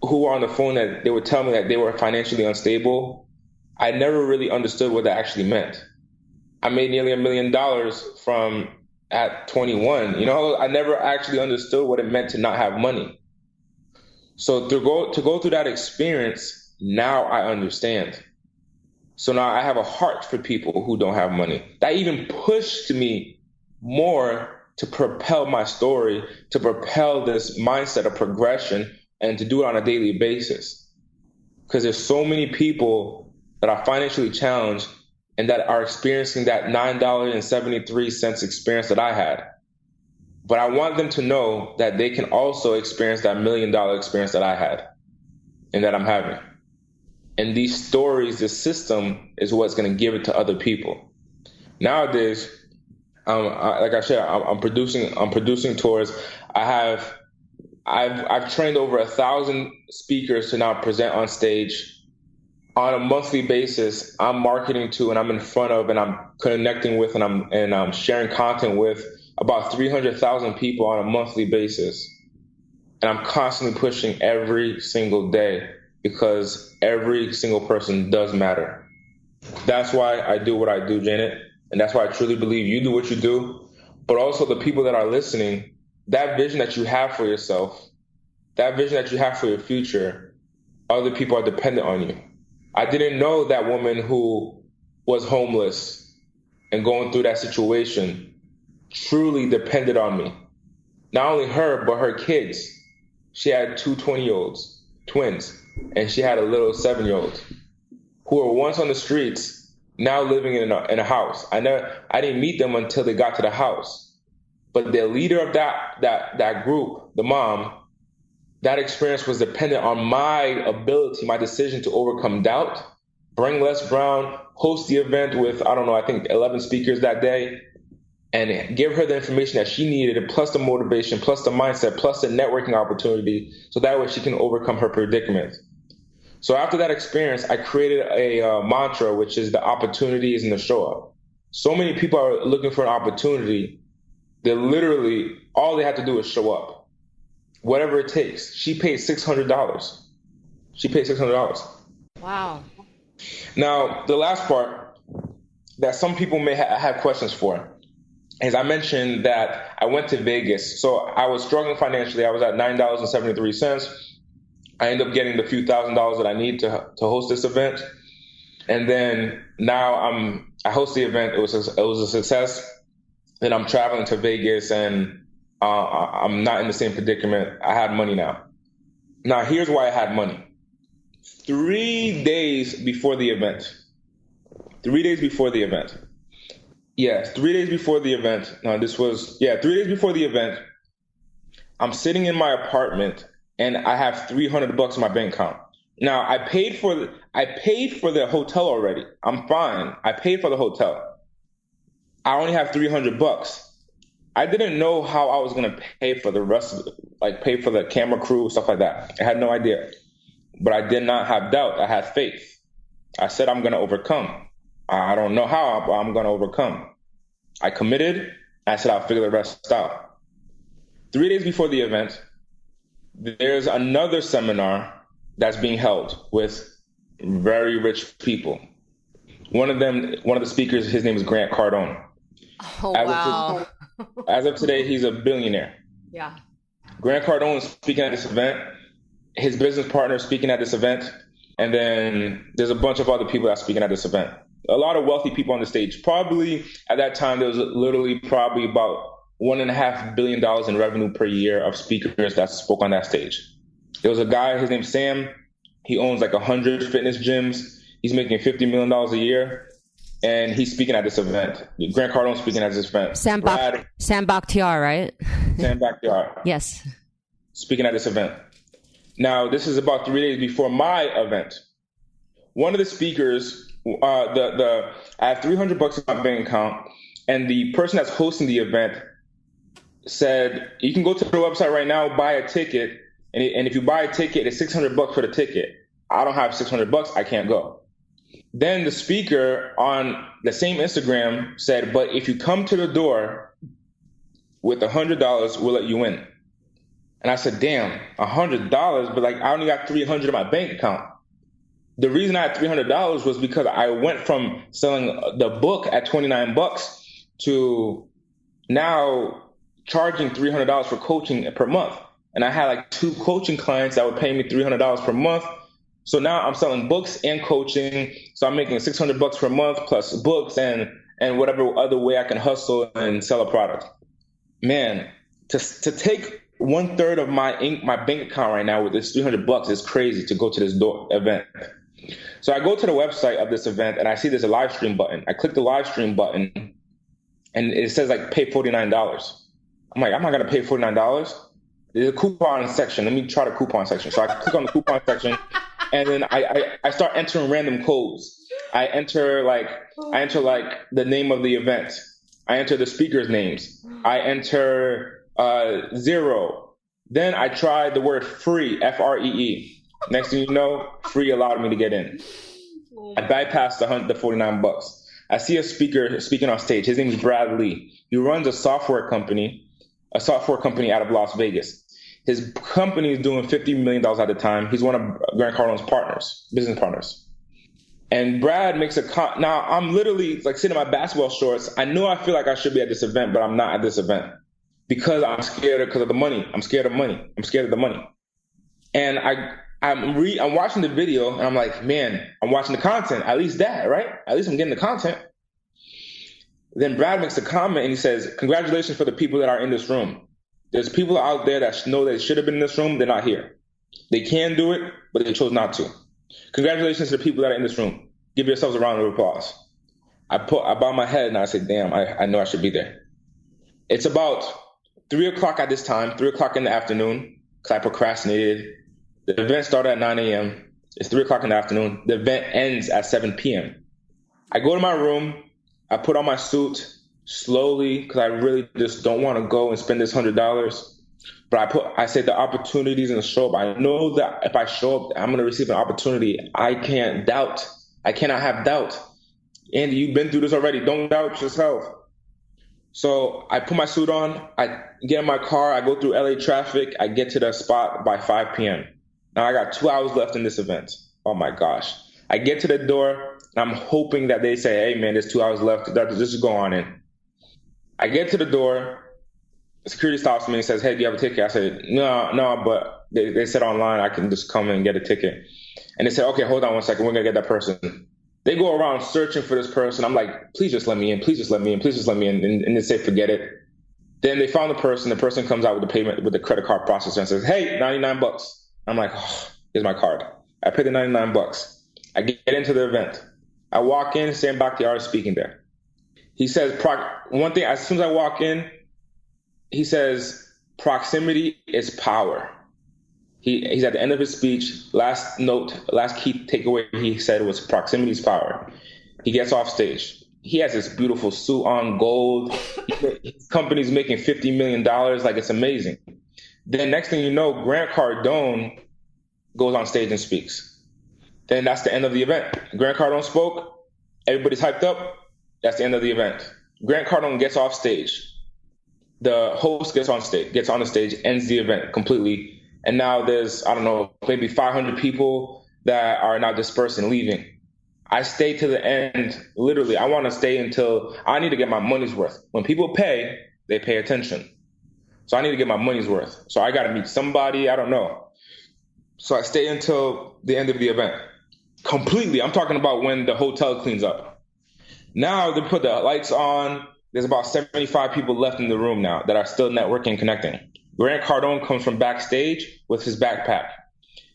who were on the phone that they would tell me that they were financially unstable, I never really understood what that actually meant. I made nearly $1 million from at 21. I never actually understood what it meant to not have money. So to go through that experience, now I understand. So now I have a heart for people who don't have money. That even pushed me more to propel my story, to propel this mindset of progression, and to do it on a daily basis. Because there's so many people that are financially challenged and that are experiencing that $9.73 experience that I had. But I want them to know that they can also experience that $1 million experience that I had and that I'm having. And these stories, this system is what's going to give it to other people. Nowadays, like I said, I'm producing tours. I've trained over 1,000 speakers to now present on stage. On a monthly basis, I'm marketing to, and I'm in front of, and I'm connecting with, and I'm sharing content with about 300,000 people on a monthly basis. And I'm constantly pushing every single day because every single person does matter. That's why I do what I do, Janet. And that's why I truly believe you do what you do. But also the people that are listening, that vision that you have for yourself, that vision that you have for your future, other people are dependent on you. I didn't know that woman who was homeless and going through that situation truly depended on me. Not only her, but her kids. She had two 20-year-olds, twins, and she had a little 7-year-old who were once on the streets, now living in a house. I didn't meet them until they got to the house. But the leader of that group, the mom, that experience was dependent on my ability, my decision to overcome doubt, bring Les Brown, host the event with, I think 11 speakers that day, and give her the information that she needed, plus the motivation, plus the mindset, plus the networking opportunity, so that way she can overcome her predicament. So after that experience, I created a mantra, which is the opportunity is in the show up. So many people are looking for an opportunity. They literally, all they have to do is show up. Whatever it takes. She paid $600. Wow. Now, the last part that some people may have questions for is I mentioned that I went to Vegas. So I was struggling financially. I was at $9.73. I ended up getting the few $1,000s that I need to host this event. And then now I host the event. It was a success. Then I'm traveling to Vegas and I'm not in the same predicament. I had money now. Now, here's why I had money. 3 days before the event. 3 days before the event. Yes, 3 days before the event. 3 days before the event, I'm sitting in my apartment and I have $300 in my bank account. Now, I paid for the hotel already. I'm fine. I paid for the hotel. I only have $300. I didn't know how I was going to pay for the rest of it, pay for the camera crew, stuff like that. I had no idea. But I did not have doubt. I had faith. I said, I'm going to overcome. I don't know how, but I'm going to overcome. I committed. I said, I'll figure the rest out. 3 days before the event, there's another seminar that's being held with very rich people. One of the speakers, his name is Grant Cardone. Oh, wow. As of today, he's a billionaire. Yeah. Grant Cardone is speaking at this event. His business partner is speaking at this event. And then there's a bunch of other people that are speaking at this event. A lot of wealthy people on the stage. Probably at that time, there was literally probably about $1.5 billion in revenue per year of speakers that spoke on that stage. There was a guy, his name's Sam. He owns 100 fitness gyms. He's making $50 million a year, and he's speaking at this event. Grant Cardone's speaking at this event. Sam Bakhtiar, right? Sam Bakhtiar. Yes. Speaking at this event. Now, this is about 3 days before my event. One of the speakers, I have $300 in my bank account, and the person that's hosting the event said, you can go to the website right now, buy a ticket, and if you buy a ticket, it's $600 for the ticket. I don't have $600, I can't go. Then the speaker on the same Instagram said, but if you come to the door with $100, we'll let you in. And I said, damn, $100, but like I only got $300 in my bank account. The reason I had $300 was because I went from selling the book at $29 to now charging $300 for coaching per month. And I had like 2 coaching clients that were paying me $300 per month. So now I'm selling books and coaching. So I'm making $600 per month plus books and whatever other way I can hustle and sell a product. Man, to take 1/3 of my bank account right now with this $300 is crazy to go to this event. So I go to the website of this event and I see there's a live stream button. I click the live stream button and it says like pay $49. I'm like, I'm not gonna pay $49. There's a coupon section. Let me try the coupon section. So I click on the coupon section and then I start entering random codes. I enter like the name of the event. I enter the speakers' names. I enter 0. Then I tried the word free, FREE. Next thing you know, free allowed me to get in. I bypassed the $49. I see a speaker speaking on stage. His name is Brad Lee. He runs a software company out of Las Vegas. His company is doing $50 million at a time. He's one of Grant Cardone's business partners. And Brad makes now I'm literally like sitting in my basketball shorts. I know I feel like I should be at this event, but I'm not at this event because I'm scared because of the money. I'm scared of money. I'm scared of the money. And I'm watching the video and I'm like, man, I'm watching the content. At least that, right? At least I'm getting the content. Then Brad makes a comment and he says, congratulations for the people that are in this room. There's people out there that know they should have been in this room. They're not here. They can do it, but they chose not to. Congratulations to the people that are in this room. Give yourselves a round of applause. I bow my head and I say, damn, I know I should be there. It's about 3 o'clock at this time, 3 o'clock in the afternoon, because I procrastinated. The event started at 9 a.m. It's 3 o'clock in the afternoon. The event ends at 7 p.m. I go to my room. I put on my suit slowly because I really just don't want to go and spend this $100. But I say the opportunities and show up. I know that if I show up, I'm going to receive an opportunity. I can't doubt. I cannot have doubt. Andy, you've been through this already. Don't doubt yourself. So I put my suit on. I get in my car. I go through LA traffic. I get to the spot by 5 p.m. Now I got 2 hours left in this event. Oh my gosh. I get to the door and I'm hoping that they say, hey man, there's 2 hours left. Just go on in. I get to the door. Security stops me and says, hey, do you have a ticket? I said, no, but they said online I can just come and get a ticket. And they said, okay, hold on 1 second. We're going to get that person. They go around searching for this person. I'm like, please just let me in. Please just let me in. Please just let me in. And they say, forget it. Then they found the person. The person comes out with the payment with the credit card processor and says, hey, $99. I'm like, oh, here's my card. I pay the $99. I get into the event. I walk in. Sam Bakhtiar is speaking there. He says, one thing, as soon as I walk in, he says, proximity is power. He's at the end of his speech. Last key takeaway he said was proximity is power. He gets off stage. He has this beautiful suit on, gold. His company's making $50 million. Like, it's amazing. Then next thing you know, Grant Cardone goes on stage and speaks. Then that's the end of the event. Grant Cardone spoke. Everybody's hyped up. That's the end of the event. Grant Cardone gets off stage. The host gets on the stage, ends the event completely. And now there's, I don't know, maybe 500 people that are now dispersed and leaving. I stay to the end. Literally, I want to stay until I need to get my money's worth. When people pay, they pay attention. So I need to get my money's worth. So I got to meet somebody, I don't know. So I stay until the end of the event. Completely. I'm talking about when the hotel cleans up. Now they put the lights on. There's about 75 people left in the room now that are still networking and connecting. Grant Cardone comes from backstage with his backpack.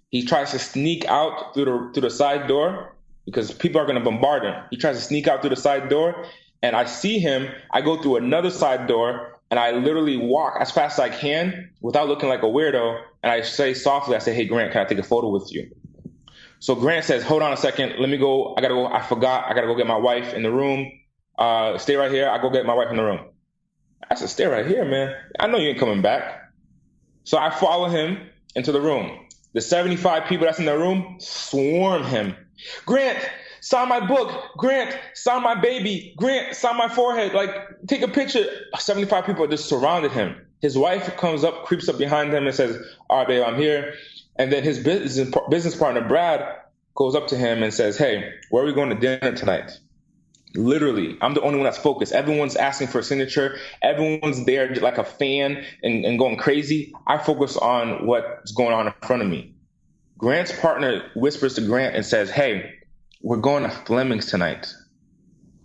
He tries to sneak out through the side door. because people are going to bombard him. He tries to sneak out through the side door, and I see him. I go through another side door, and I literally walk as fast as I can without looking like a weirdo. And I say softly, I say, "Hey, Grant, can I take a photo with you?" So Grant says, "Hold on a second. Let me go. I got to go. I forgot. I got to go get my wife in the room. Stay right here. I go get my wife in the room." I said, "Stay right here, man. I know you ain't coming back." So I follow him into the room. The 75 people that's in the room swarm him. "Grant, sign my book. Grant, sign my baby. Grant, sign my forehead. Like, take a picture." 75 people just surrounded him. His wife comes up, creeps up behind him and says, "All right, babe, I'm here." And then his business partner, Brad, goes up to him and says, "Hey, where are we going to dinner tonight?" Literally, I'm the only one that's focused. Everyone's asking for a signature. Everyone's there like a fan and going crazy. I focus on what's going on in front of me. Grant's partner whispers to Grant and says, "Hey, we're going to Fleming's tonight.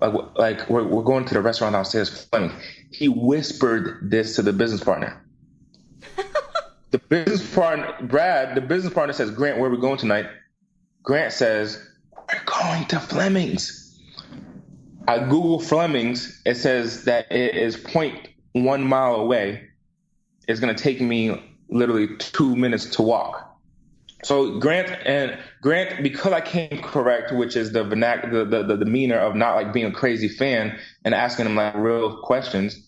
Like we're going to the restaurant downstairs, Fleming's." He whispered this to the business partner. The business partner, Brad, the business partner says, "Grant, where are we going tonight?" Grant says, "We're going to Fleming's." I Google Fleming's. It says that it is 0.1 mile away. It's going to take me literally 2 minutes to walk. So Grant, because I came correct, which is the demeanor of not like being a crazy fan and asking him like real questions,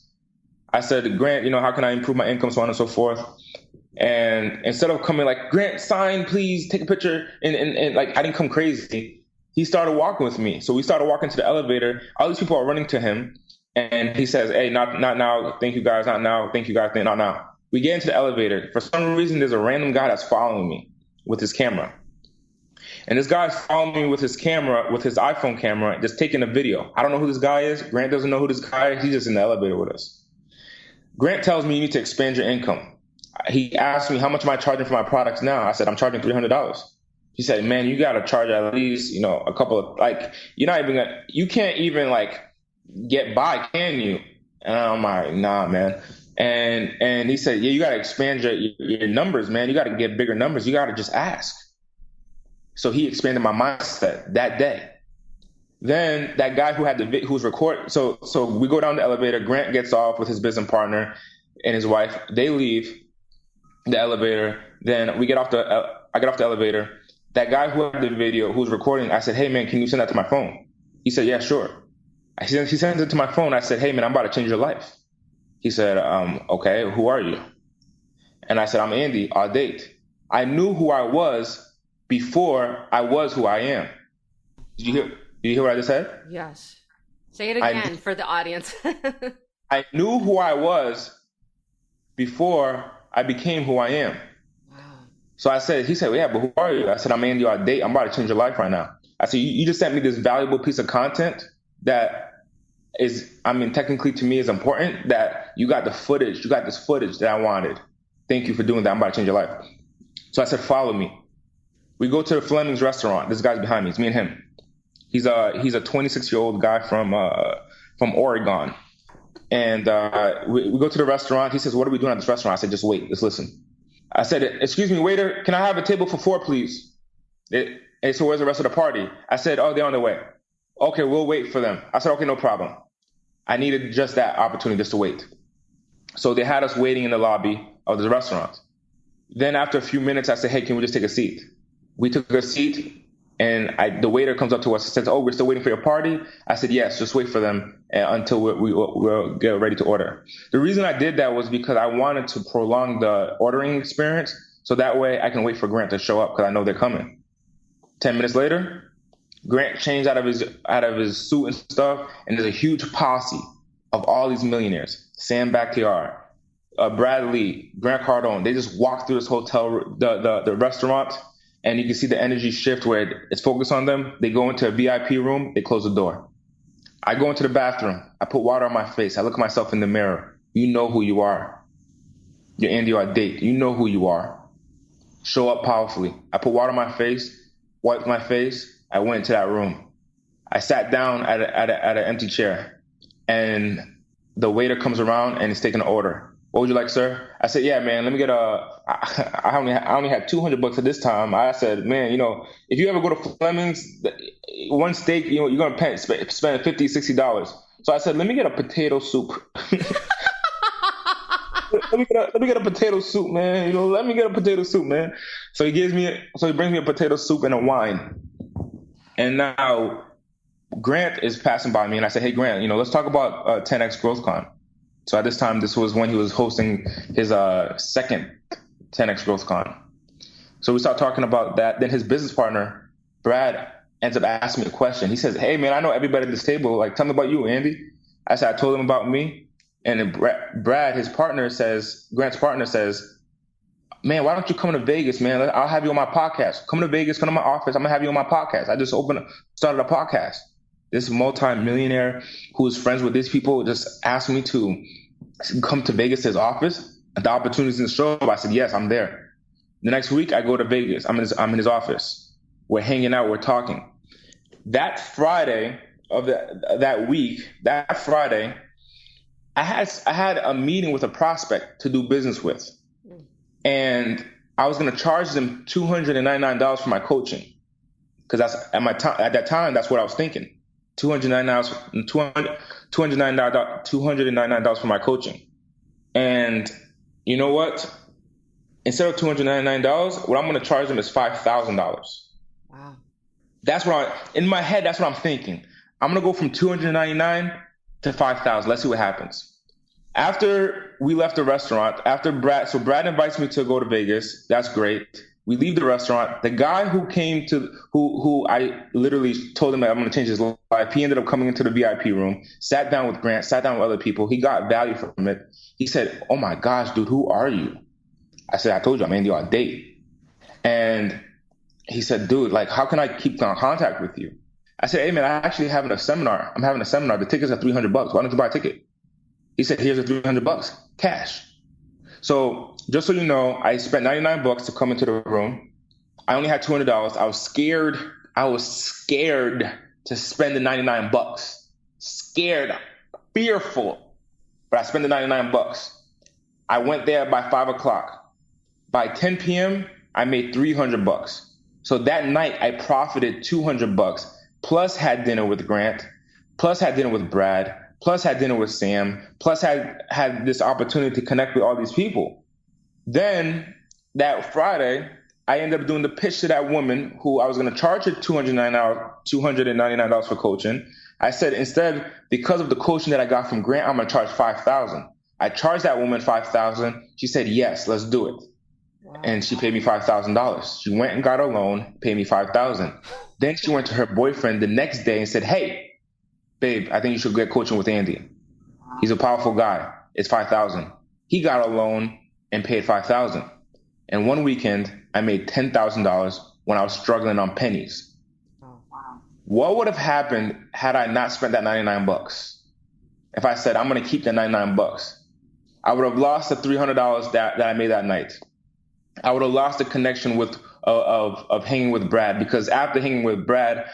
I said, "Grant, how can I improve my income, so on and so forth." And instead of coming like, "Grant, sign, please, take a picture," and like I didn't come crazy. He started walking with me. So we started walking to the elevator. All these people are running to him. And he says, "Hey, not now. Thank you guys. Not now. Thank you guys. Not now." We get into the elevator. For some reason, there's a random guy that's following me with his camera. And this guy's following me with his camera, with his iPhone camera, just taking a video. I don't know who this guy is. Grant doesn't know who this guy is. He's just in the elevator with us. Grant tells me, "You need to expand your income." He asked me, "How much am I charging for my products now?" I said, "I'm charging $300. He said, "Man, you got to charge at least, a couple of, like, you can't even like get by, can you?" And I'm like, "Nah, man." And he said, "Yeah, you got to expand your numbers, man. You got to get bigger numbers. You got to just ask." So he expanded my mindset that day. Then that guy who's recording, so we go down the elevator. Grant gets off with his business partner and his wife. They leave the elevator. Then I get off the elevator. That guy who had the video, who was recording, I said, "Hey, man, can you send that to my phone?" He said, "Yeah, sure." He sends it to my phone. I said, "Hey, man, I'm about to change your life." He said, "Okay, who are you?" And I said, "I'm Andy Audate." I knew who I was before I was who I am. Did you hear what I just said? Yes. Say it again for the audience. I knew who I was before I became who I am. So he said, "Yeah, but who are you?" I said, "I'm Andy Audate. I'm about to change your life right now." I said, you just sent me this valuable piece of content that is, technically to me is important, that you got the footage. You got this footage that I wanted. Thank you for doing that. I'm about to change your life. So I said, "Follow me." We go to the Fleming's restaurant. This guy's behind me. It's me and him. He's a 26-year-old guy from Oregon. And we go to the restaurant. He says, "What are we doing at this restaurant?" I said, "Just wait. Just listen." I said, "Excuse me, waiter, can I have a table for 4, please?" And so where's the rest of the party? I said, "Oh, they're on their way." "Okay, we'll wait for them." I said, "Okay, no problem." I needed just that opportunity, just to wait. So they had us waiting in the lobby of the restaurant. Then after a few minutes, I said, "Hey, can we just take a seat?" We took a seat, and the waiter comes up to us and says, "Oh, we're still waiting for your party?" I said, "Yes, just wait for them until we'll get ready to order." The reason I did that was because I wanted to prolong the ordering experience, so that way I can wait for Grant to show up, because I know they're coming. 10 minutes later, Grant changed out of his suit and stuff, and there's a huge posse of all these millionaires. Sam Bakhtiar, Brad Lee, Grant Cardone. They just walk through this hotel, the restaurant, and you can see the energy shift where it's focused on them. They go into a VIP room, they close the door. I go into the bathroom. I put water on my face. I look at myself in the mirror. You know who you are. You're Andy Audate. You know who you are. Show up powerfully. I put water on my face, wiped my face. I went into that room. I sat down at an empty chair, and the waiter comes around and is taking an order. What would you like, sir? I said, yeah, man, let me get I only had $200 at this time. I said, man, if you ever go to Fleming's, one steak, you're going to spend $50, $60. So I said, let me get a potato soup. Let me get a potato soup, man. Let me get a potato soup, man. So he brings me a potato soup and a wine. And now Grant is passing by me, and I said, hey, Grant, let's talk about 10X Growth Con. So at this time, this was when he was hosting his second 10X Growth Con. So we start talking about that. Then his business partner, Brad, ends up asking me a question. He says, hey, man, I know everybody at this table. Like, tell me about you, Andy. I said, I told him about me. And then Brad, Grant's partner says, man, why don't you come to Vegas, man? I'll have you on my podcast. Come to Vegas, come to my office. I'm going to have you on my podcast. I just started a podcast. This multi-millionaire who is friends with these people just asked me to come to Vegas to his office. The opportunities in the show. I said, yes, I'm there. The next week, I go to Vegas. I'm in his office. We're hanging out. We're talking. That Friday of that week, I had a meeting with a prospect to do business with. And I was going to charge them $299 for my coaching. Because that's at that time, that's what I was thinking. $299 for my coaching. And you know what? Instead of $299, what I'm going to charge them is $5,000. Wow. In my head, that's what I'm thinking. I'm going to go from $299 to $5,000. Let's see what happens. After we left the restaurant, Brad invites me to go to Vegas. That's great. We leave the restaurant. The guy who I literally told him that I'm going to change his life, he ended up coming into the VIP room, sat down with Grant, sat down with other people. He got value from it. He said, oh my gosh, dude, who are you? I said, I told you, I'm Andy Audate. And he said, dude, like, how can I keep in contact with you? I said, hey man, I'm having a seminar. The tickets are $300. Why don't you buy a ticket? He said, here's the $300 cash. So just so you know, I spent $99 to come into the room. I only had $200. I was scared to spend the $99. Scared, fearful. But I spent the $99. I went there by 5 o'clock. By 10 p.m., I made $300. So that night I profited $200, plus had dinner with Grant, plus had dinner with Brad, plus had dinner with Sam, plus had this opportunity to connect with all these people. Then that Friday, I ended up doing the pitch to that woman who I was going to charge her $299 for coaching. I said, instead, because of the coaching that I got from Grant, I'm going to charge $5,000. I charged that woman $5,000. She said, yes, let's do it. Wow. And she paid me $5,000. She went and got a loan, paid me $5,000. Then she went to her boyfriend the next day and said, hey, babe, I think you should get coaching with Andy. He's a powerful guy. It's $5,000. He got a loan and paid $5,000. And one weekend, I made $10,000 when I was struggling on pennies. Oh, wow. What would have happened had I not spent that $99? If I said, I'm going to keep the $99, I would have lost the $300 that I made that night. I would have lost the connection of hanging with Brad, because after hanging with Brad,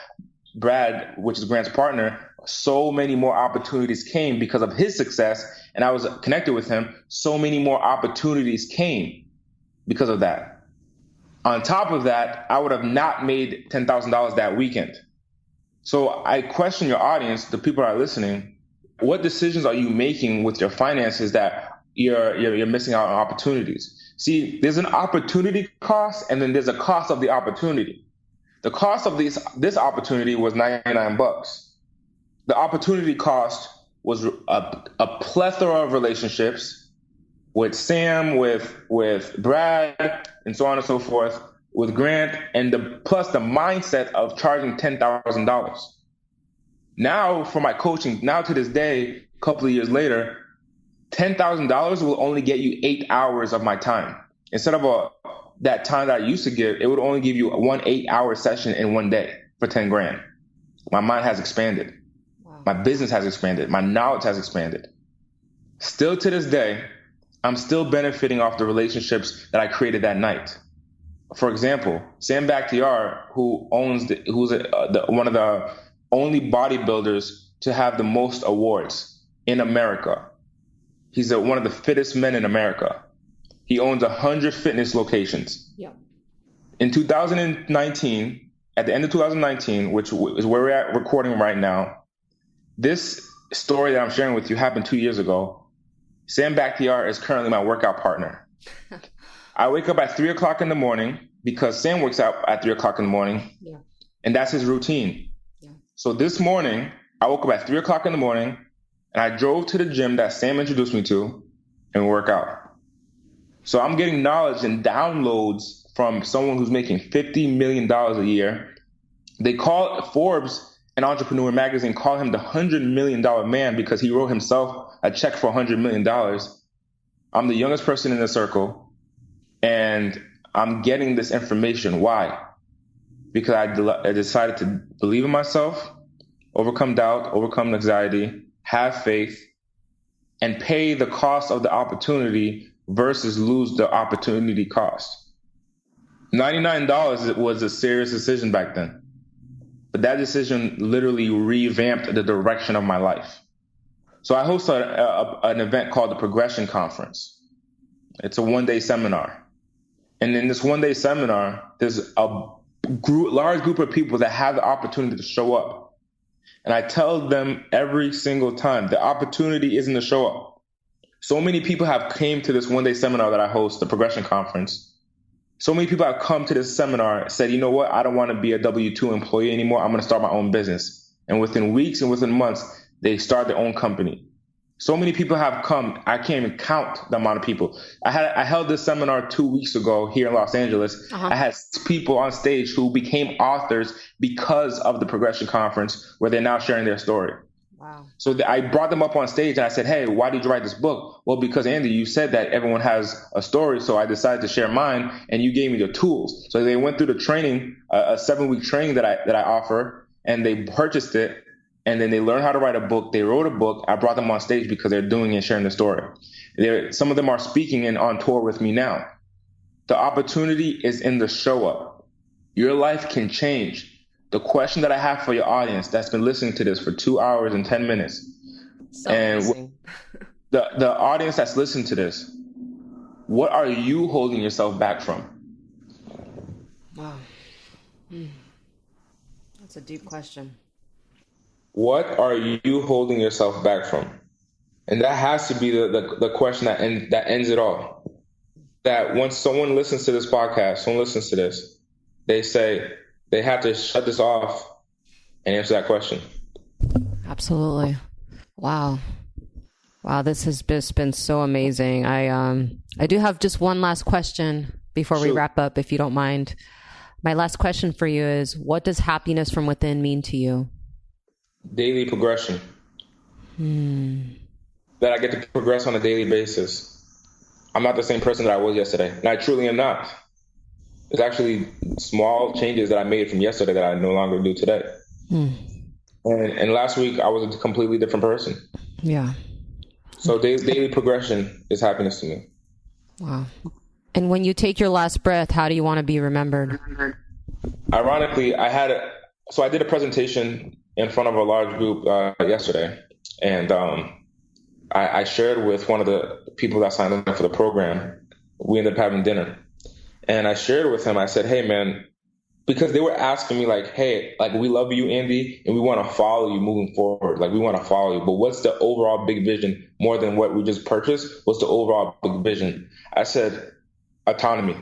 which is Grant's partner, so many more opportunities came because of his success, and I was connected with him. So many more opportunities came because of that. On top of that, I would have not made $10,000 that weekend. So I question your audience, the people that are listening. What decisions are you making with your finances that you're missing out on opportunities? See, there's an opportunity cost, and then there's a cost of the opportunity. The cost of this opportunity was $99. The opportunity cost was a plethora of relationships with Sam, with Brad, and so on and so forth, with Grant, and plus the mindset of charging $10,000. Now for my coaching, now to this day, a couple of years later, $10,000 will only get you 8 hours of my time. Instead of that time that I used to give, it would only give you one 8-hour session in one day for 10 grand. My mind has expanded. Wow. My business has expanded. My knowledge has expanded. Still to this day, I'm still benefiting off the relationships that I created that night. For example, Sam Bakhtiar, who's one of the only bodybuilders to have the most awards in America. He's one of the fittest men in America. He owns 100 fitness locations. Yeah. In 2019, at the end of 2019, which is where we're at recording right now, this story that I'm sharing with you happened 2 years ago. Sam Bakhtiar is currently my workout partner. I wake up at 3 o'clock in the morning because Sam wakes up at 3 o'clock in the morning. Yeah. And that's his routine. Yeah. So this morning, I woke up at 3 o'clock in the morning and I drove to the gym that Sam introduced me to and work out. So I'm getting knowledge and downloads from someone who's making $50 million a year. They call Forbes and Entrepreneur magazine call him the $100 million man because he wrote himself a check for $100 million. I'm the youngest person in the circle, and I'm getting this information. Why? Because I decided to believe in myself, overcome doubt, overcome anxiety, have faith, and pay the cost of the opportunity versus lose the opportunity cost. $99 was a serious decision back then. But that decision literally revamped the direction of my life. So I host an event called the Progression Conference. It's a one-day seminar. And in this one-day seminar, there's a large group of people that have the opportunity to show up. And I tell them every single time, the opportunity isn't to show up. So many people have came to this one-day seminar that I host, the Progression Conference. So many people have come to this seminar and said, you know what, I don't want to be a W-2 employee anymore. I'm going to start my own business. And within weeks and within months, they start their own company. So many people have come. I can't even count the amount of people. I held this seminar 2 weeks ago here in Los Angeles. I had people on stage who became authors because of the Progression Conference, where they're now sharing their story. Wow. So I brought them up on stage and I said, hey, why did you write this book? Well, because Andy, you said that everyone has a story. So I decided to share mine and you gave me the tools. So they went through the training, a 7-week training that I offer, and they purchased it. And then they learned how to write a book. They wrote a book. I brought them on stage because they're doing and sharing the story. Some of them are speaking and on tour with me now. The opportunity is in the show up. Your life can change. The question that I have for your audience that's been listening to this for 2 hours and 10 minutes, So and amazing. the audience that's listening to this, what are you holding yourself back from? Wow. That's a deep question. What are you holding yourself back from? And that has to be the question that ends it all. That once someone listens to this podcast, someone listens to this, they say they have to shut this off and answer that question. Absolutely. Wow. This has just been so amazing. I do have just one last question before we wrap up, if you don't mind. My last question for you is, what does happiness from within mean to you? Daily progression. That I get to progress on a daily basis. I'm not the same person that I was yesterday, and I truly am not. There's actually small changes that I made from yesterday that I no longer do today. And last week, I was a completely different person. Yeah. So daily progression is happiness to me. Wow. And when you take your last breath, how do you want to be remembered? Ironically, I did a presentation in front of a large group yesterday, and I shared with one of the people that signed up for the program. We ended up having dinner, and I shared with him. I said, "Hey, man," because they were asking me like, "Hey, like we love you, Andy, and we want to follow you moving forward. Like we want to follow you, but what's the overall big vision more than what we just purchased? What's the overall big vision?" I said, autonomy.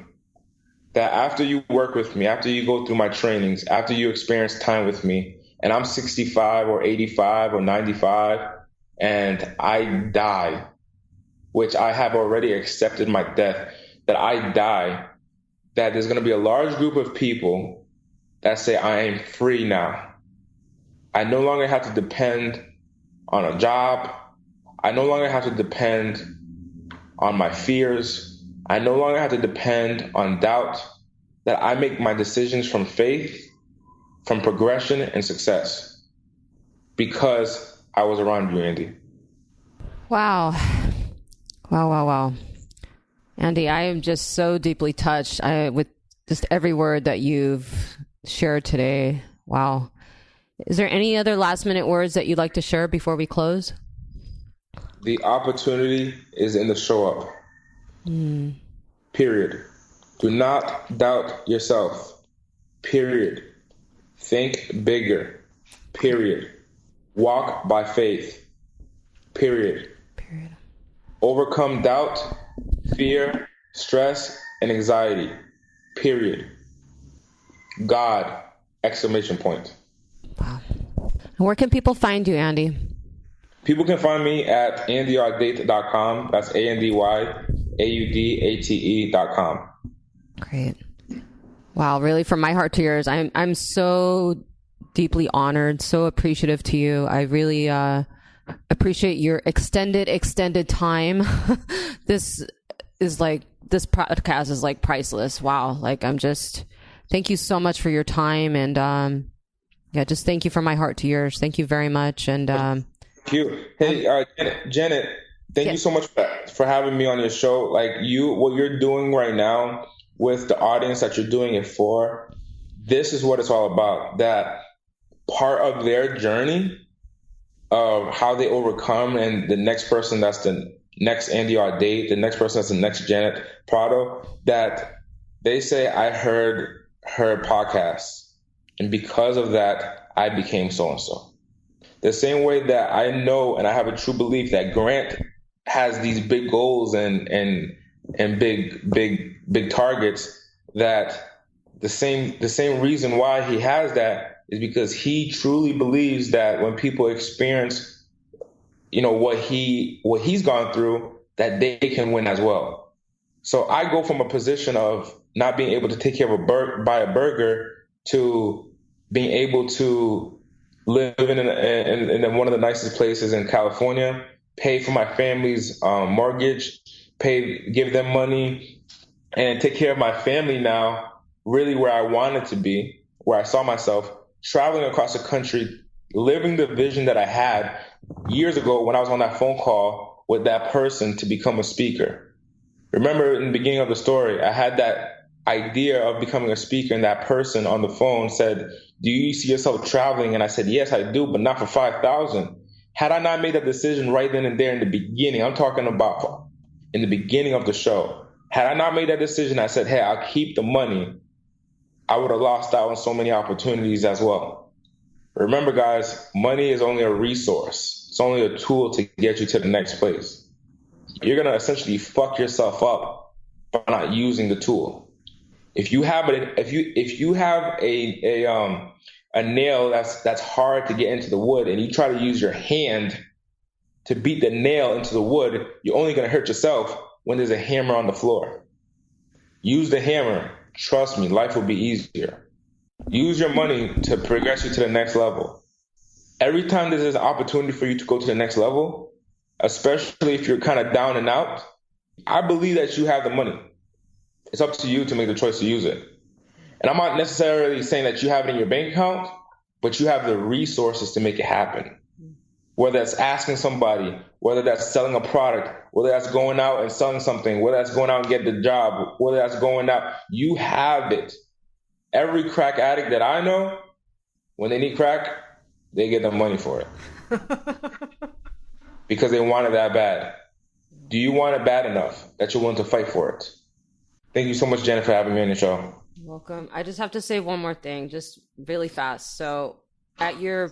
That after you work with me, after you go through my trainings, after you experience time with me, and I'm 65 or 85 or 95, and I die, which I have already accepted my death, that I die, that there's going to be a large group of people that say, I am free now. I no longer have to depend on a job. I no longer have to depend on my fears. I no longer have to depend on doubt, that I make my decisions from faith, from progression and success, because I was around you, Andy. Wow. Andy, I am just so deeply touched with just every word that you've shared today. Wow. Is there any other last minute words that you'd like to share before we close? The opportunity is in the show up. Period. Do not doubt yourself. Period. Think bigger. Period. Walk by faith. Period. Overcome doubt, fear, stress, and anxiety. Period. God! Exclamation point. Wow. And where can people find you, Andy? People can find me at andyaudate.com. That's ANDYAUDATE.com. Great. Wow, really, from my heart to yours, I'm so deeply honored, so appreciative to you. I really appreciate your extended time. This podcast is like priceless. Wow. Like thank you so much for your time. And just thank you from my heart to yours. Thank you very much. And thank you. Hey, Janet, thank you so much for having me on your show. Like what you're doing right now with the audience that you're doing it for, this is what it's all about. That part of their journey of how they overcome, and the next person that's the next Andy Audate, the next person that's the next Janet Prado, that they say, I heard her podcast, and because of that, I became so-and-so. The same way that I know and I have a true belief that Grant has these big goals and big targets, that the same reason why he has that is because he truly believes that when people experience, what he's gone through, that they can win as well. So I go from a position of not being able to take care of buy a burger to being able to live in one of the nicest places in California, pay for my family's mortgage, give them money, and take care of my family now, really where I wanted to be, where I saw myself, traveling across the country, living the vision that I had years ago when I was on that phone call with that person to become a speaker. Remember in the beginning of the story, I had that idea of becoming a speaker, and that person on the phone said, do you see yourself traveling? And I said, yes, I do, but not for 5,000. Had I not made that decision right then and there in the beginning, I'm talking about in the beginning of the show, had I not made that decision, I said, hey, I'll keep the money, I would have lost out on so many opportunities as well. Remember, guys, money is only a resource. It's only a tool to get you to the next place. You're going to essentially fuck yourself up by not using the tool. If you have a nail that's hard to get into the wood, and you try to use your hand to beat the nail into the wood, you're only going to hurt yourself when there's a hammer on the floor. Use the hammer. Trust me, life will be easier. Use your money to progress you to the next level. Every time there's an opportunity for you to go to the next level, especially if you're kind of down and out, I believe that you have the money. It's up to you to make the choice to use it. And I'm not necessarily saying that you have it in your bank account, but you have the resources to make it happen. Whether that's asking somebody, whether that's selling a product, whether that's going out and selling something, whether that's going out and get the job, whether that's going out, you have it. Every crack addict that I know, when they need crack, they get the money for it. Because they want it that bad. Do you want it bad enough that you're willing to fight for it? Thank you so much, Jennifer, for having me on the show. You're welcome. I just have to say one more thing, just really fast. So at your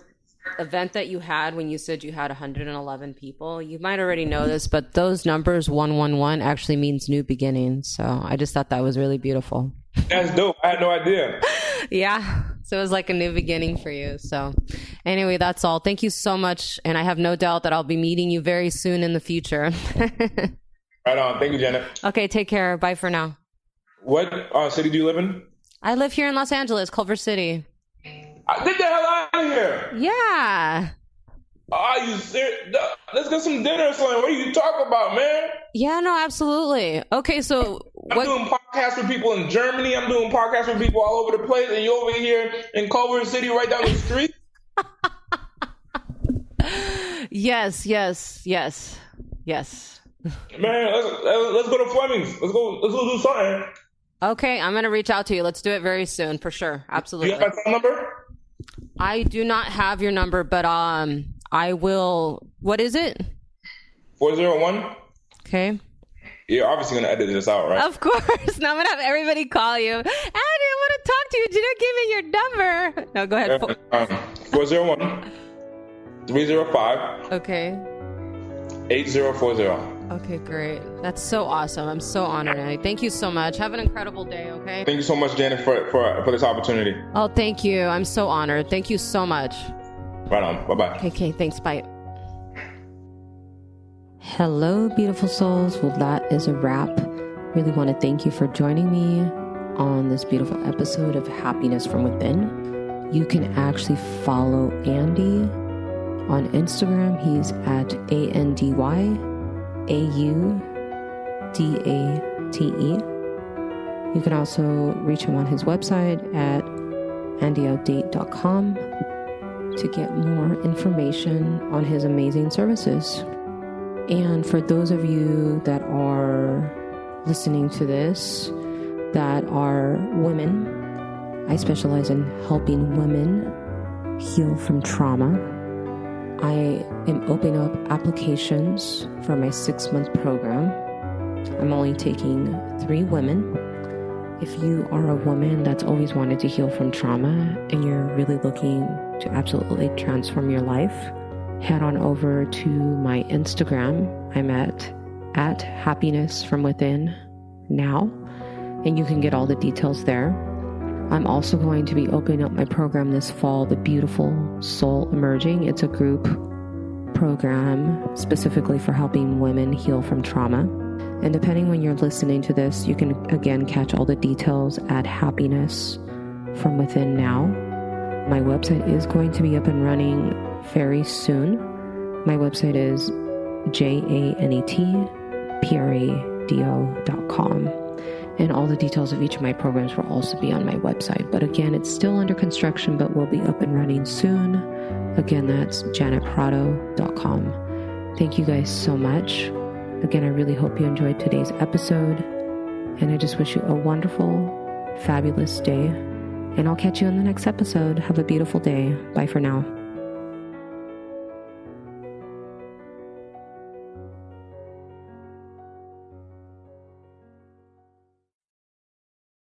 event that you had when you said you had 111 people, you might already know this, but those numbers 111 actually means new beginning. So I just thought that was really beautiful. That's dope. I had no idea. Yeah. So it was like a new beginning for you. So anyway, that's all. Thank you so much. And I have no doubt that I'll be meeting you very soon in the future. Right on. Thank you, Janet. Okay. Take care. Bye for now. What city do you live in? I live here in Los Angeles, Culver City. Get the hell out of here. Yeah. Are you serious? Let's get some dinner or something. What are you talking about, man? Yeah, no, absolutely. Okay, so I'm doing podcasts with people in Germany. I'm doing podcasts with people all over the place, and you're over here in Culver City, right down the street. Yes. Man, let's go to Fleming's. Let's go do something. Okay, I'm gonna reach out to you. Let's do it very soon, for sure. Absolutely. Do you have my phone number? I do not have your number, but I will. What is it? 401. Okay. You're obviously going to edit this out, right? Of course. Now I'm going to have everybody call you. Andy, I want to talk to you. You didn't give me your number. No, go ahead. 401 305 Okay. 8040. Okay, great. That's so awesome. I'm so honored, Andy. Thank you so much. Have an incredible day, okay? Thank you so much, Janet, for this opportunity. Oh, thank you. I'm so honored. Thank you so much. Right on. Bye-bye. Okay, thanks. Bye. Hello, beautiful souls. Well, that is a wrap. Really want to thank you for joining me on this beautiful episode of Happiness from Within. You can actually follow Andy on Instagram. He's at ANDYAUDATE. You can also reach him on his website at andyaudate.com to get more information on his amazing services. And for those of you that are listening to this that are women, I specialize in helping women heal from trauma. I am opening up applications for my 6-month program. I'm only taking 3 women. If you are a woman that's always wanted to heal from trauma and you're really looking to absolutely transform your life, head on over to my Instagram. I'm at happiness from within now, and you can get all the details there. I'm also going to be opening up my program this fall, The Beautiful Soul Emerging. It's a group program specifically for helping women heal from trauma. And depending when you're listening to this, you can again catch all the details at Happiness from Within now. My website is going to be up and running very soon. My website is janetprado.com. And all the details of each of my programs will also be on my website. But again, it's still under construction, but will be up and running soon. Again, that's janetprado.com. Thank you guys so much. Again, I really hope you enjoyed today's episode. And I just wish you a wonderful, fabulous day. And I'll catch you in the next episode. Have a beautiful day. Bye for now.